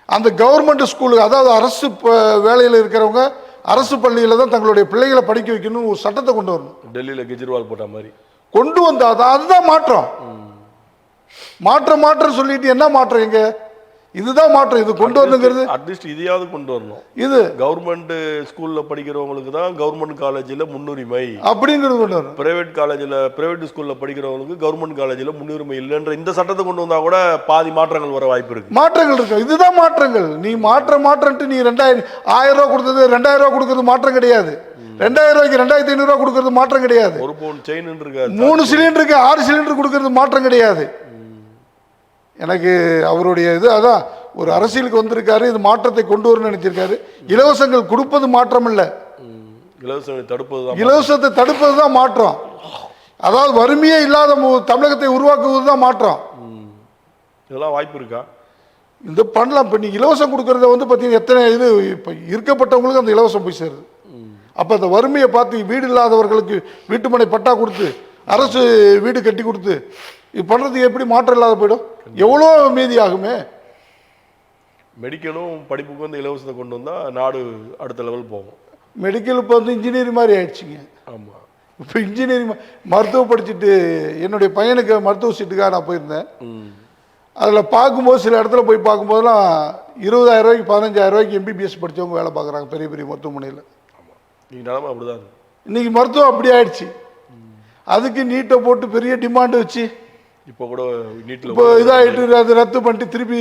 அந்த கவர்மெண்ட் ஸ்கூலுக்கு, அதாவது அரசு வேலையில் இருக்கிறவங்க அரசு பள்ளியில் தான் தங்களுடைய பிள்ளைகளை படிக்க வைக்கணும்னு ஒரு சட்டத்தை கொண்டு வரணும். டெல்லியில் கெஜ்ரிவால் போட்ட மாதிரி கொண்டு வந்தால் அதுதான் மாற்றம். மாற்றம் சொல்லிட்டு என்ன மாற்றம்? எங்க இதுதான் மாற்றம். இது கொண்டு வரணுங்கிறது அட்லீஸ்ட் இதையாவது கொண்டு வரணும். இது கவர்மெண்ட் ஸ்கூல்ல படிக்கிறவங்களுக்கு தான் கவர்மெண்ட் காலேஜில் முன்னுரிமை அப்படிங்கிறது கொண்டு வரணும். பிரைவேட் காலேஜில் பிரைவேட் ஸ்கூல்ல படிக்கிறவங்களுக்கு கவர்மெண்ட் காலேஜில் முன்னுரிமை இல்லைன்ற இந்த சட்டத்தை கொண்டு வந்தா கூட பாதி மாற்றங்கள் வர வாய்ப்பு இருக்கு. மாற்றங்கள் இருக்கு. இதுதான் மாற்றங்கள். நீ மாற்றன்ட்டு நீ 1000 ரூபா கொடுத்தது 2000 ரூபா கொடுக்கறது மாற்றம் கிடையாது. 2000 ரூபாய்க்கு 2500 ரூபா கொடுக்கறது மாற்றம் கிடையாது. ஒரு பவுன் செயின் இருக்கு, 3 சிலிண்டருக்கு 6 சிலிண்டர் கொடுக்கறது மாற்றம் கிடையாது. எனக்கு அவருடைய இது அதான், ஒரு அரசியலுக்கு வந்திருக்காரு, இது மாற்றத்தை கொண்டு வரணும்னு நினைச்சிருக்காரு. இலவசங்கள் கொடுப்பது மாற்றம் இல்லை, இலவசத்தை தடுப்பது தான் மாற்றம். அதாவது வறுமையே இல்லாத தமிழகத்தை உருவாக்குவது தான் மாற்றம். இதெல்லாம் வாய்ப்பு இருக்கா? இந்த பண்ணலாம். இப்போ நீ இலவசம் கொடுக்கறத வந்து பார்த்தீங்கன்னா எத்தனை இது இப்போ இருக்கப்பட்டவங்களுக்கு அந்த இலவசம் போய் சேருது. அப்போ அந்த வறுமையை பார்த்து வீடு இல்லாதவர்களுக்கு வீட்டுமனை பட்டா கொடுத்து அரசு வீடு கட்டி கொடுத்து இது பண்ணுறதுக்கு எப்படி மாற்றம் இல்லாத போயிடும்? எவ்வளோ மீதி ஆகுமே. மெடிக்கலும் படிப்புக்கு வந்து இலவசத்தை கொண்டு வந்தால் நாடு அடுத்த லெவல் போகும். மெடிக்கல் இப்போ வந்து இன்ஜினியரிங் மாதிரி ஆயிடுச்சுங்க. ஆமாம், இப்போ இன்ஜினியரிங் மருத்துவம் படிச்சுட்டு என்னுடைய பையனுக்கு மருத்துவ சீட்டுக்காக நான் போயிருந்தேன். அதில் பார்க்கும்போது சில இடத்துல போய் பார்க்கும்போதெல்லாம் 20,000 ரூபாய்க்கு 15,000 ரூபாய்க்கு எம்பிபிஎஸ் படித்தவங்க வேலை பார்க்குறாங்க பெரிய பெரிய மருத்துவமனையில். ஆமாம், நீங்கள் நிலமை அப்படிதான். இன்னைக்கு மருத்துவம் அப்படி ஆயிடுச்சு. அதுக்கு நீட்டை போட்டு பெரிய டிமாண்டு வச்சு இப்போ கூட நீட்டில் இப்போ இதாகிட்டு அதை ரத்து பண்ணிட்டு திருப்பி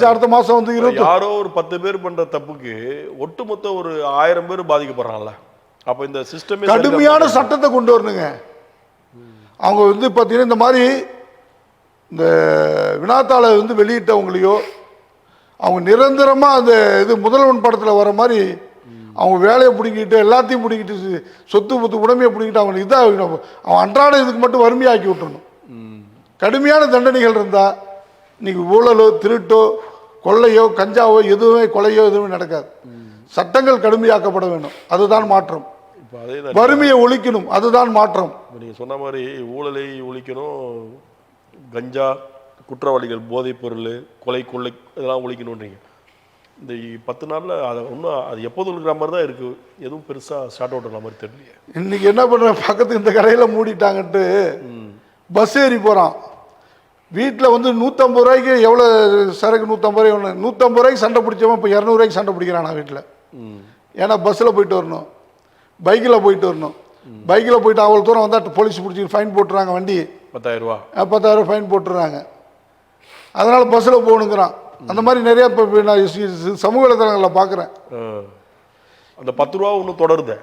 அடுத்த மாதம் வந்து யாரோ ஒரு 10 பேர் பண்ணுற தப்புக்கு ஒட்டுமொத்த ஒரு 1000 பேர் பாதிக்கப்படுறாங்கல்ல. அப்போ இந்த சிஸ்டமே கடுமையான சட்டத்தை கொண்டு வரணுங்க. அவங்க வந்து பார்த்தீங்கன்னா இந்த மாதிரி இந்த வினாத்தாளை வந்து வெளியிட்டவங்களையோ அவங்க நிரந்தரமாக அந்த இது முதல்வன் படத்தில் வர மாதிரி அவங்க வேலையை பிடிங்கிட்டு எல்லாத்தையும் பிடிங்கிட்டு சொத்து உடமையை பிடிங்கிட்டு அவங்க இதாக அவன் அன்றாட இதுக்கு மட்டும் வறுமையாக்கி விட்டுறணும். கடுமையான தண்டனைகள் இருந்தால் இன்னைக்கு ஊழலோ திருட்டோ கொள்ளையோ கஞ்சாவோ எதுவுமே கொலையோ எதுவுமே நடக்காது. சட்டங்கள் கடுமையாக்கப்பட வேண்டும், அதுதான் மாற்றம். இப்போ அதே வறுமையை ஒழிக்கணும், அதுதான் மாற்றம். நீங்கள் சொன்ன மாதிரி ஊழலை ஒழிக்கணும், கஞ்சா குற்றவாளிகள் போதைப் பொருள் கொலை கொள்ளை இதெல்லாம் ஒழிக்கணுன்றீங்க. இந்த 10 நாளில் அதை இன்னும் அது எப்போதும் இருக்கிற மாதிரி தான் இருக்குது, எதுவும் பெருசாக ஸ்டார்ட் அவுட் ஆன மாதிரி தெரியலையே. இன்னைக்கு என்ன பண்ணுறேன், பக்கத்து இந்த கடையில் மூடிட்டாங்கன்ட்டு பஸ் ஏறி போகிறான். வீட்டில் வந்து 150 ரூபாய்க்கு எவ்வளோ சரக்கு 150 ரூபாய் ஒன்று 150 ரூபாய்க்கு சண்டை பிடிச்சவன் இப்போ 200 ரூபாய்க்கு சண்டை பிடிக்கிறான் நான் வீட்டில். ஏன்னா பஸ்ஸில் போயிட்டு வரணும், பைக்கில் போயிட்டு வரணும். பைக்கில் போயிட்டு அவ்வளோ தூரம் வந்தால் போலீஸ் பிடிச்சி ஃபைன் போட்டுறாங்க, வண்டி 10,000 ரூபா 10,000 ஃபைன் போட்டுறாங்க. அதனால் பஸ்ஸில் போகணுங்கிறான். அந்த மாதிரி நிறையா இப்போ நான் சமூக வலைதளங்களில் பார்க்குறேன். அந்த 10 ரூபா ஒன்று தொடருது,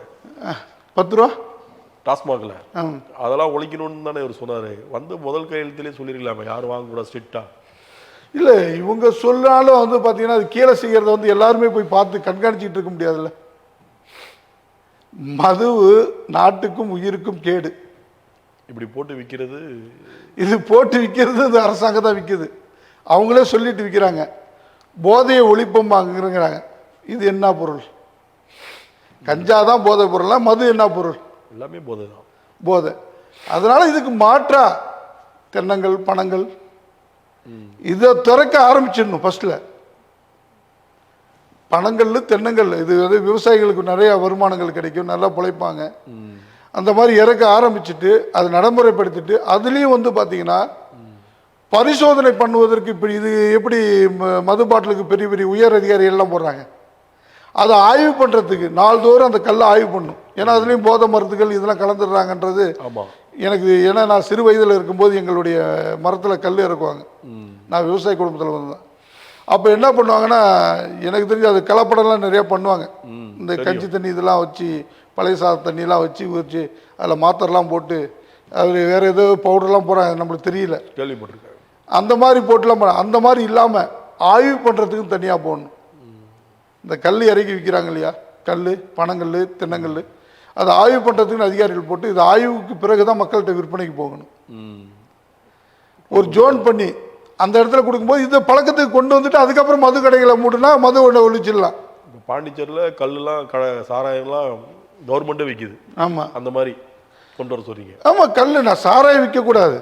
10 ரூபா டாஸ்மாகில் அதெல்லாம் ஒழிக்கணும்னு தானே இவர் சொன்னார். வந்து முதல் கையெழுத்துலேயே சொல்லியிருக்கலாமே, யாரும் வாங்கக்கூடாது ஸ்ட்ரிக்டாக. இல்லை இவங்க சொன்னாலும் வந்து பார்த்தீங்கன்னா அது கீழே செய்கிறத வந்து எல்லாருமே போய் பார்த்து கண்காணிச்சிட்டு இருக்க முடியாதுல்ல. மது நாட்டுக்கும் உயிருக்கும் கேடு. இப்படி போட்டு விற்கிறது, இது போட்டு விற்கிறது இது அரசாங்கம் தான் விற்குது. அவங்களே சொல்லிட்டு விற்கிறாங்க. போதையை ஒழிப்போம்பாங்கிறாங்க. இது என்ன பொருள்? கஞ்சா தான் போதை பொருளா? மது என்ன பொருள்? எல்லாமே போதை தான். போதை. அதனால இதுக்கு மாற்றா தென்னங்கள், பணங்கள் இதை திறக்க ஆரம்பிச்சிடணும். ஃபர்ஸ்ட்ல பணங்கள், தென்னங்கள், இது வந்து விவசாயிகளுக்கு நிறைய வருமானங்கள் கிடைக்கும், நல்லா பிழைப்பாங்க. அந்த மாதிரி இறக்க ஆரம்பிச்சுட்டு அதை நடைமுறைப்படுத்திட்டு அதுலேயும் வந்து பார்த்தீங்கன்னா பரிசோதனை பண்ணுவதற்கு இப்படி இது எப்படி மது பாட்டிலுக்கு பெரிய பெரிய உயர் அதிகாரிகள் எல்லாம் போடுறாங்க. அதை ஆய்வு பண்ணுறதுக்கு நாள்தோறும் அந்த கல்லை ஆய்வு பண்ணும். ஏன்னா அதுலேயும் போதை மருந்துகள் இதெல்லாம் கலந்துடுறாங்கன்றது எனக்கு. ஏன்னா நான் சிறு வயதில் இருக்கும்போது எங்களுடைய மரத்தில் கல் இறக்குவாங்க. நான் விவசாய குடும்பத்தில் வந்தேன். அப்போ என்ன பண்ணுவாங்கன்னா, எனக்கு தெரிஞ்சு அது கலப்படம்லாம் நிறையா பண்ணுவாங்க. இந்த கஞ்சி தண்ணி இதெல்லாம் வச்சு, பழைய சாத தண்ணியெலாம் வச்சு ஊற்றி அதில் மாத்திரலாம் போட்டு அது வேறு ஏதோ பவுடர்லாம் போடுறாங்க, நம்மளுக்கு தெரியல, கேள்விப்பட்டிருக்காங்க. அந்த மாதிரி போட்டுலாம் போகிறாங்க. அந்த மாதிரி இல்லாமல் ஆய்வு பண்ணுறதுக்கும் தனியாக போகணும். இந்த கல் இறக்கி விற்கிறாங்க இல்லையா, கல், பனங்கல், தென்னங்கல், அதை ஆய்வு பண்ணுறதுக்குன்னு அதிகாரிகள் போட்டு இது ஆய்வுக்கு பிறகு தான் மக்கள்கிட்ட விற்பனைக்கு போகணும். ஒரு ஜோன் பண்ணி அந்த இடத்துல கொடுக்கும்போது இந்த பழக்கத்துக்கு கொண்டு வந்துட்டு அதுக்கப்புறம் மது கடைகளை மூடுனா மது ஒழிச்சிடலாம். இப்போ பாண்டிச்சேரியில் கல்லுலாம் சாராயம்லாம் கவர்மெண்ட்டே விற்கிது. ஆமாம், அந்த மாதிரி கொண்டு வர சொல்றீங்க. ஆமாம், கல் நான் சாராயம் விற்கக்கூடாது,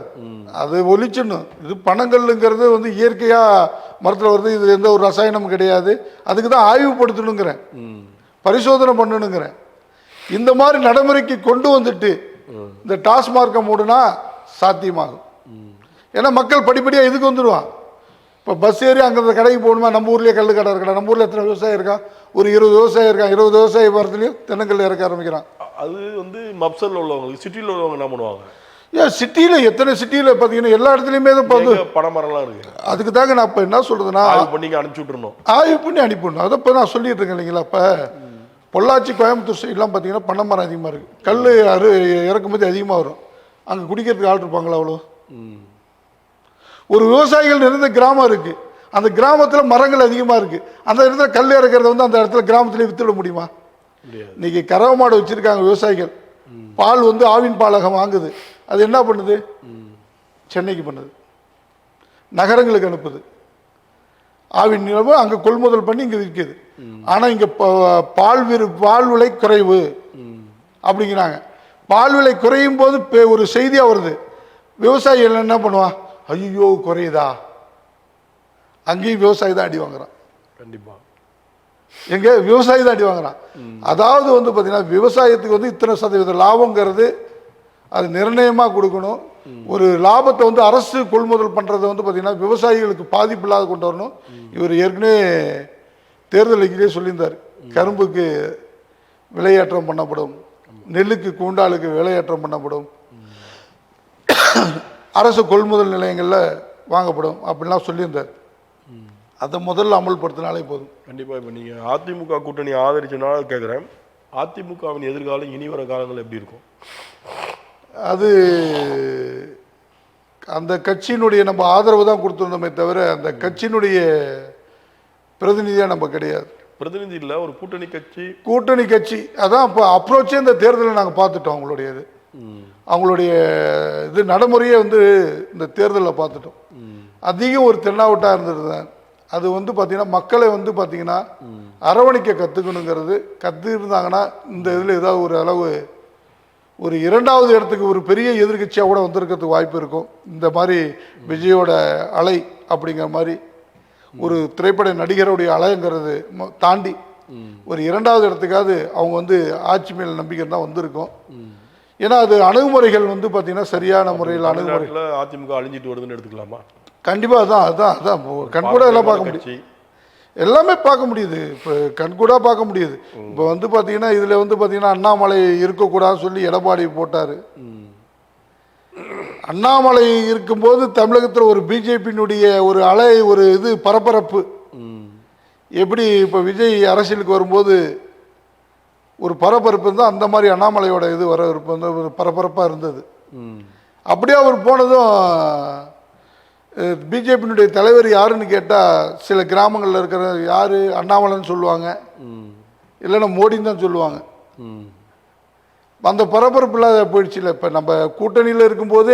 அது ஒழிச்சிடணும். இது பனங்கல்லுங்கிறது வந்து இயற்கையாக மரத்தில் வருது, இது எந்த ஒரு ரசாயனமும் கிடையாது. அதுக்கு தான் ஆய்வுப்படுத்தணுங்கிறேன், பரிசோதனை பண்ணணுங்கிறேன். இந்த மாதிரி நடைமுறைக்கு கொண்டு வந்துட்டு இந்த டாஸ்மார்க்கை மூடுனா சாத்தியமாகும். ஏன்னா மக்கள் படிப்படியாக இதுக்கு வந்துடுவான். இப்போ பஸ் ஏறி அங்கே அந்த கடைக்கு போகணுமா, நம்ம ஊர்லேயே கல் கடை இருக்கா, நம்ம ஊரில் எத்தனை விவசாயம் இருக்கா, ஒரு 20 விவசாயம் இருக்கான், 20 விவசாய மரத்துலையும் தென்னங்கல் இறக்க ஆரம்பிக்கிறான். அது வந்து மப்சலில் உள்ளவங்க, சிட்டியில் உள்ளவங்க என்ன பண்ணுவாங்க? ஏன் சிட்டியில், எத்தனை சிட்டியில் பார்த்தீங்கன்னா எல்லா இடத்துலையுமே தான் பார்த்து பனைமரம்லாம் இருக்குது. அதுக்கு தாங்க நான் இப்போ என்ன சொல்கிறதுன்னா, ஆய்வு பண்ணி அனுப்பிச்சி விட்டுருணும். ஆய்வு பண்ணி அனுப்பிடணும். அதை இப்போ நான் சொல்லிட்டு இருக்கேன் இல்லைங்களா. இப்போ பொள்ளாச்சி, கோயம்புத்தூர் சைட்லாம் பார்த்தீங்கன்னா பனை மரம் அதிகமாக இருக்குது, கல் இறக்குமதி அதிகமாக வரும். அங்கே குடிக்கிறதுக்கு ஆள் இருப்பாங்களா அவ்வளோ? ஒரு விவசாயிகள் நிறைந்த கிராமம் இருக்குது, அந்த கிராமத்தில் மரங்கள் அதிகமாக இருக்குது, அந்த இடத்துல கல் இறக்கிறத வந்து அந்த இடத்துல கிராமத்திலே வித்துட முடியுமா? இன்னைக்கு கறவை மாடு வச்சுருக்காங்க விவசாயிகள், பால் வந்து ஆவின் பாலகம் வாங்குது, அது என்ன பண்ணுது? சென்னைக்கு பண்ணுது, நகரங்களுக்கு அனுப்புது, ஆவின் நிலவு அங்கே கொள்முதல் பண்ணி இங்கே விற்குது. ஆனால் இங்கே பால் விலை குறைவு அப்படிங்கிறாங்க. பால் விலை குறையும் போது ஒரு செய்தியாக வருது, விவசாயிகள் என்ன பண்ணுவான்? ஐயோ குறையுதா, அங்கேயும் விவசாயி தான் அடி வாங்குறான். கண்டிப்பாக எங்க விவசாயி தான் அடி வாங்குறான். அதாவது வந்து பார்த்தீங்கன்னா விவசாயத்துக்கு வந்து இத்தனை சதவீத லாபங்கிறது அது நிர்ணயமாக கொடுக்கணும். ஒரு லாபத்தை வந்து அரசு கொள்முதல் பண்ணுறதை வந்து பார்த்தீங்கன்னா விவசாயிகளுக்கு பாதிப்பு இல்லாத கொண்டு வரணும். இவர் ஏற்கனவே தேர்தல் அறிக்கையிலே சொல்லியிருந்தார், கரும்புக்கு விலையேற்றம் பண்ணப்படும், நெல்லுக்கு கூண்டாளுக்கு விலையேற்றம் பண்ணப்படும், அரசு கொள்முதல் நிலையங்களில் வாங்கப்படும் அப்படின்லாம் சொல்லியிருந்தார். அதை முதல்ல அமல்படுத்தினாலே போதும். கண்டிப்பாக. இப்போ நீங்கள் அதிமுக கூட்டணி ஆதரிச்சனால கேட்குறேன், அதிமுகவின் எதிர்காலம் இனி வர காலங்கள் எப்படி இருக்கும்? அது அந்த கட்சியினுடைய நம்ம ஆதரவு தான் கொடுத்துருந்தோமே தவிர அந்த கட்சியினுடைய பிரதிநிதியாக நம்ம கிடையாது. பிரதிநிதி இல்லை, ஒரு கூட்டணி கட்சி. கூட்டணி கட்சி அதான் இப்போ அப்ரோச்சே இந்த தேர்தலில் நாங்கள் பார்த்துட்டோம். அவங்களுடைய இது நடைமுறையே வந்து இந்த தேர்தலில் பார்த்துட்டோம். அதிகம் ஒரு தென்னாவட்டாக இருந்தது தான். அது வந்து பார்த்தீங்கன்னா மக்களை வந்து பார்த்தீங்கன்னா அரவணைக்க கற்றுக்கணுங்கிறது கற்றுருந்தாங்கன்னா இந்த இதில் ஏதாவது ஒரு அளவு ஒரு இரண்டாவது இடத்துக்கு ஒரு பெரிய எதிர்கட்சியாக கூட வந்திருக்கிறதுக்கு வாய்ப்பு இருக்கும். இந்த மாதிரி விஜயோட அலை அப்படிங்கிற மாதிரி ஒரு திரைப்பட நடிகருடைய அலைங்கிறது தாண்டி ஒரு இரண்டாவது இடத்துக்காவது அவங்க வந்து ஆட்சி மேல் நம்பிக்கை தான் வந்திருக்கும். ஏன்னா அது அணுகுமுறைகள் வந்து பார்த்தீங்கன்னா சரியான முறையில் அணுகுமுறையில் அதிமுக அழிஞ்சிட்டு வருதுன்னு எடுத்துக்கலாமா? கண்டிப்பாக அதான் கண்கூட எல்லாம் பார்க்க முடியும், எல்லாமே பார்க்க முடியுது. இப்போ கண்கூடா பார்க்க முடியுது. இப்போ வந்து பார்த்தீங்கன்னா இதில் வந்து பார்த்தீங்கன்னா அண்ணாமலை இருக்கக்கூடாதுன்னு சொல்லி எடப்பாடி போட்டார். அண்ணாமலை இருக்கும்போது தமிழகத்தில் ஒரு பிஜேபியினுடைய ஒரு அலை ஒரு இது பரபரப்பு எப்படி இப்போ விஜய் அரசியலுக்கு வரும்போது ஒரு பரபரப்பு இருந்தால் அந்த மாதிரி அண்ணாமலையோட இது வர வந்து ஒரு பரபரப்பாக இருந்தது. அப்படியே அவர் போனதும் பிஜேபியினுடைய தலைவர் யாருன்னு கேட்டால் சில கிராமங்களில் இருக்கிற யார் அண்ணாமலைன்னு சொல்லுவாங்க, இல்லைன்னா மோடின்னு தான் சொல்லுவாங்க. அந்த பரபரப்பு இல்லாத போயிடுச்சுல. இப்போ நம்ம கூட்டணியில் இருக்கும்போது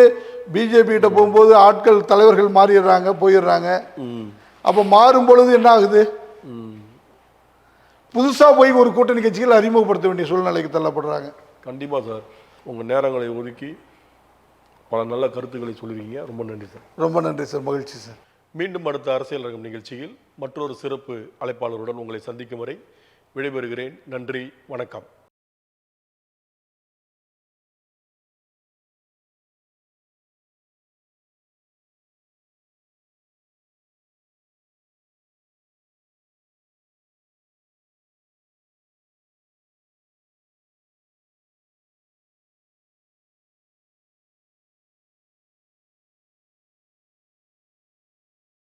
பிஜேபி கிட்ட போகும்போது ஆட்கள் தலைவர்கள் மாறிடுறாங்க, போயிடுறாங்க. அப்போ மாறும் பொழுது என்ன ஆகுது? புதுசாக போய் ஒரு கூட்டணி கட்சிகள் அறிமுகப்படுத்த வேண்டிய சூழ்நிலைக்கு தள்ளப்படுறாங்க. கண்டிப்பாக சார், உங்கள் நேரங்களை ஒதுக்கி பல நல்ல கருத்துக்களை சொல்லுவீங்க. ரொம்ப நன்றி சார். ரொம்ப நன்றி சார், மகிழ்ச்சி சார். மீண்டும் அடுத்த அரசியல் ரகம் நிகழ்ச்சியில் மற்றொரு சிறப்பு அழைப்பாளருடன் உங்களை சந்திக்கும் வரை விடைபெறுகிறேன். நன்றி, வணக்கம்.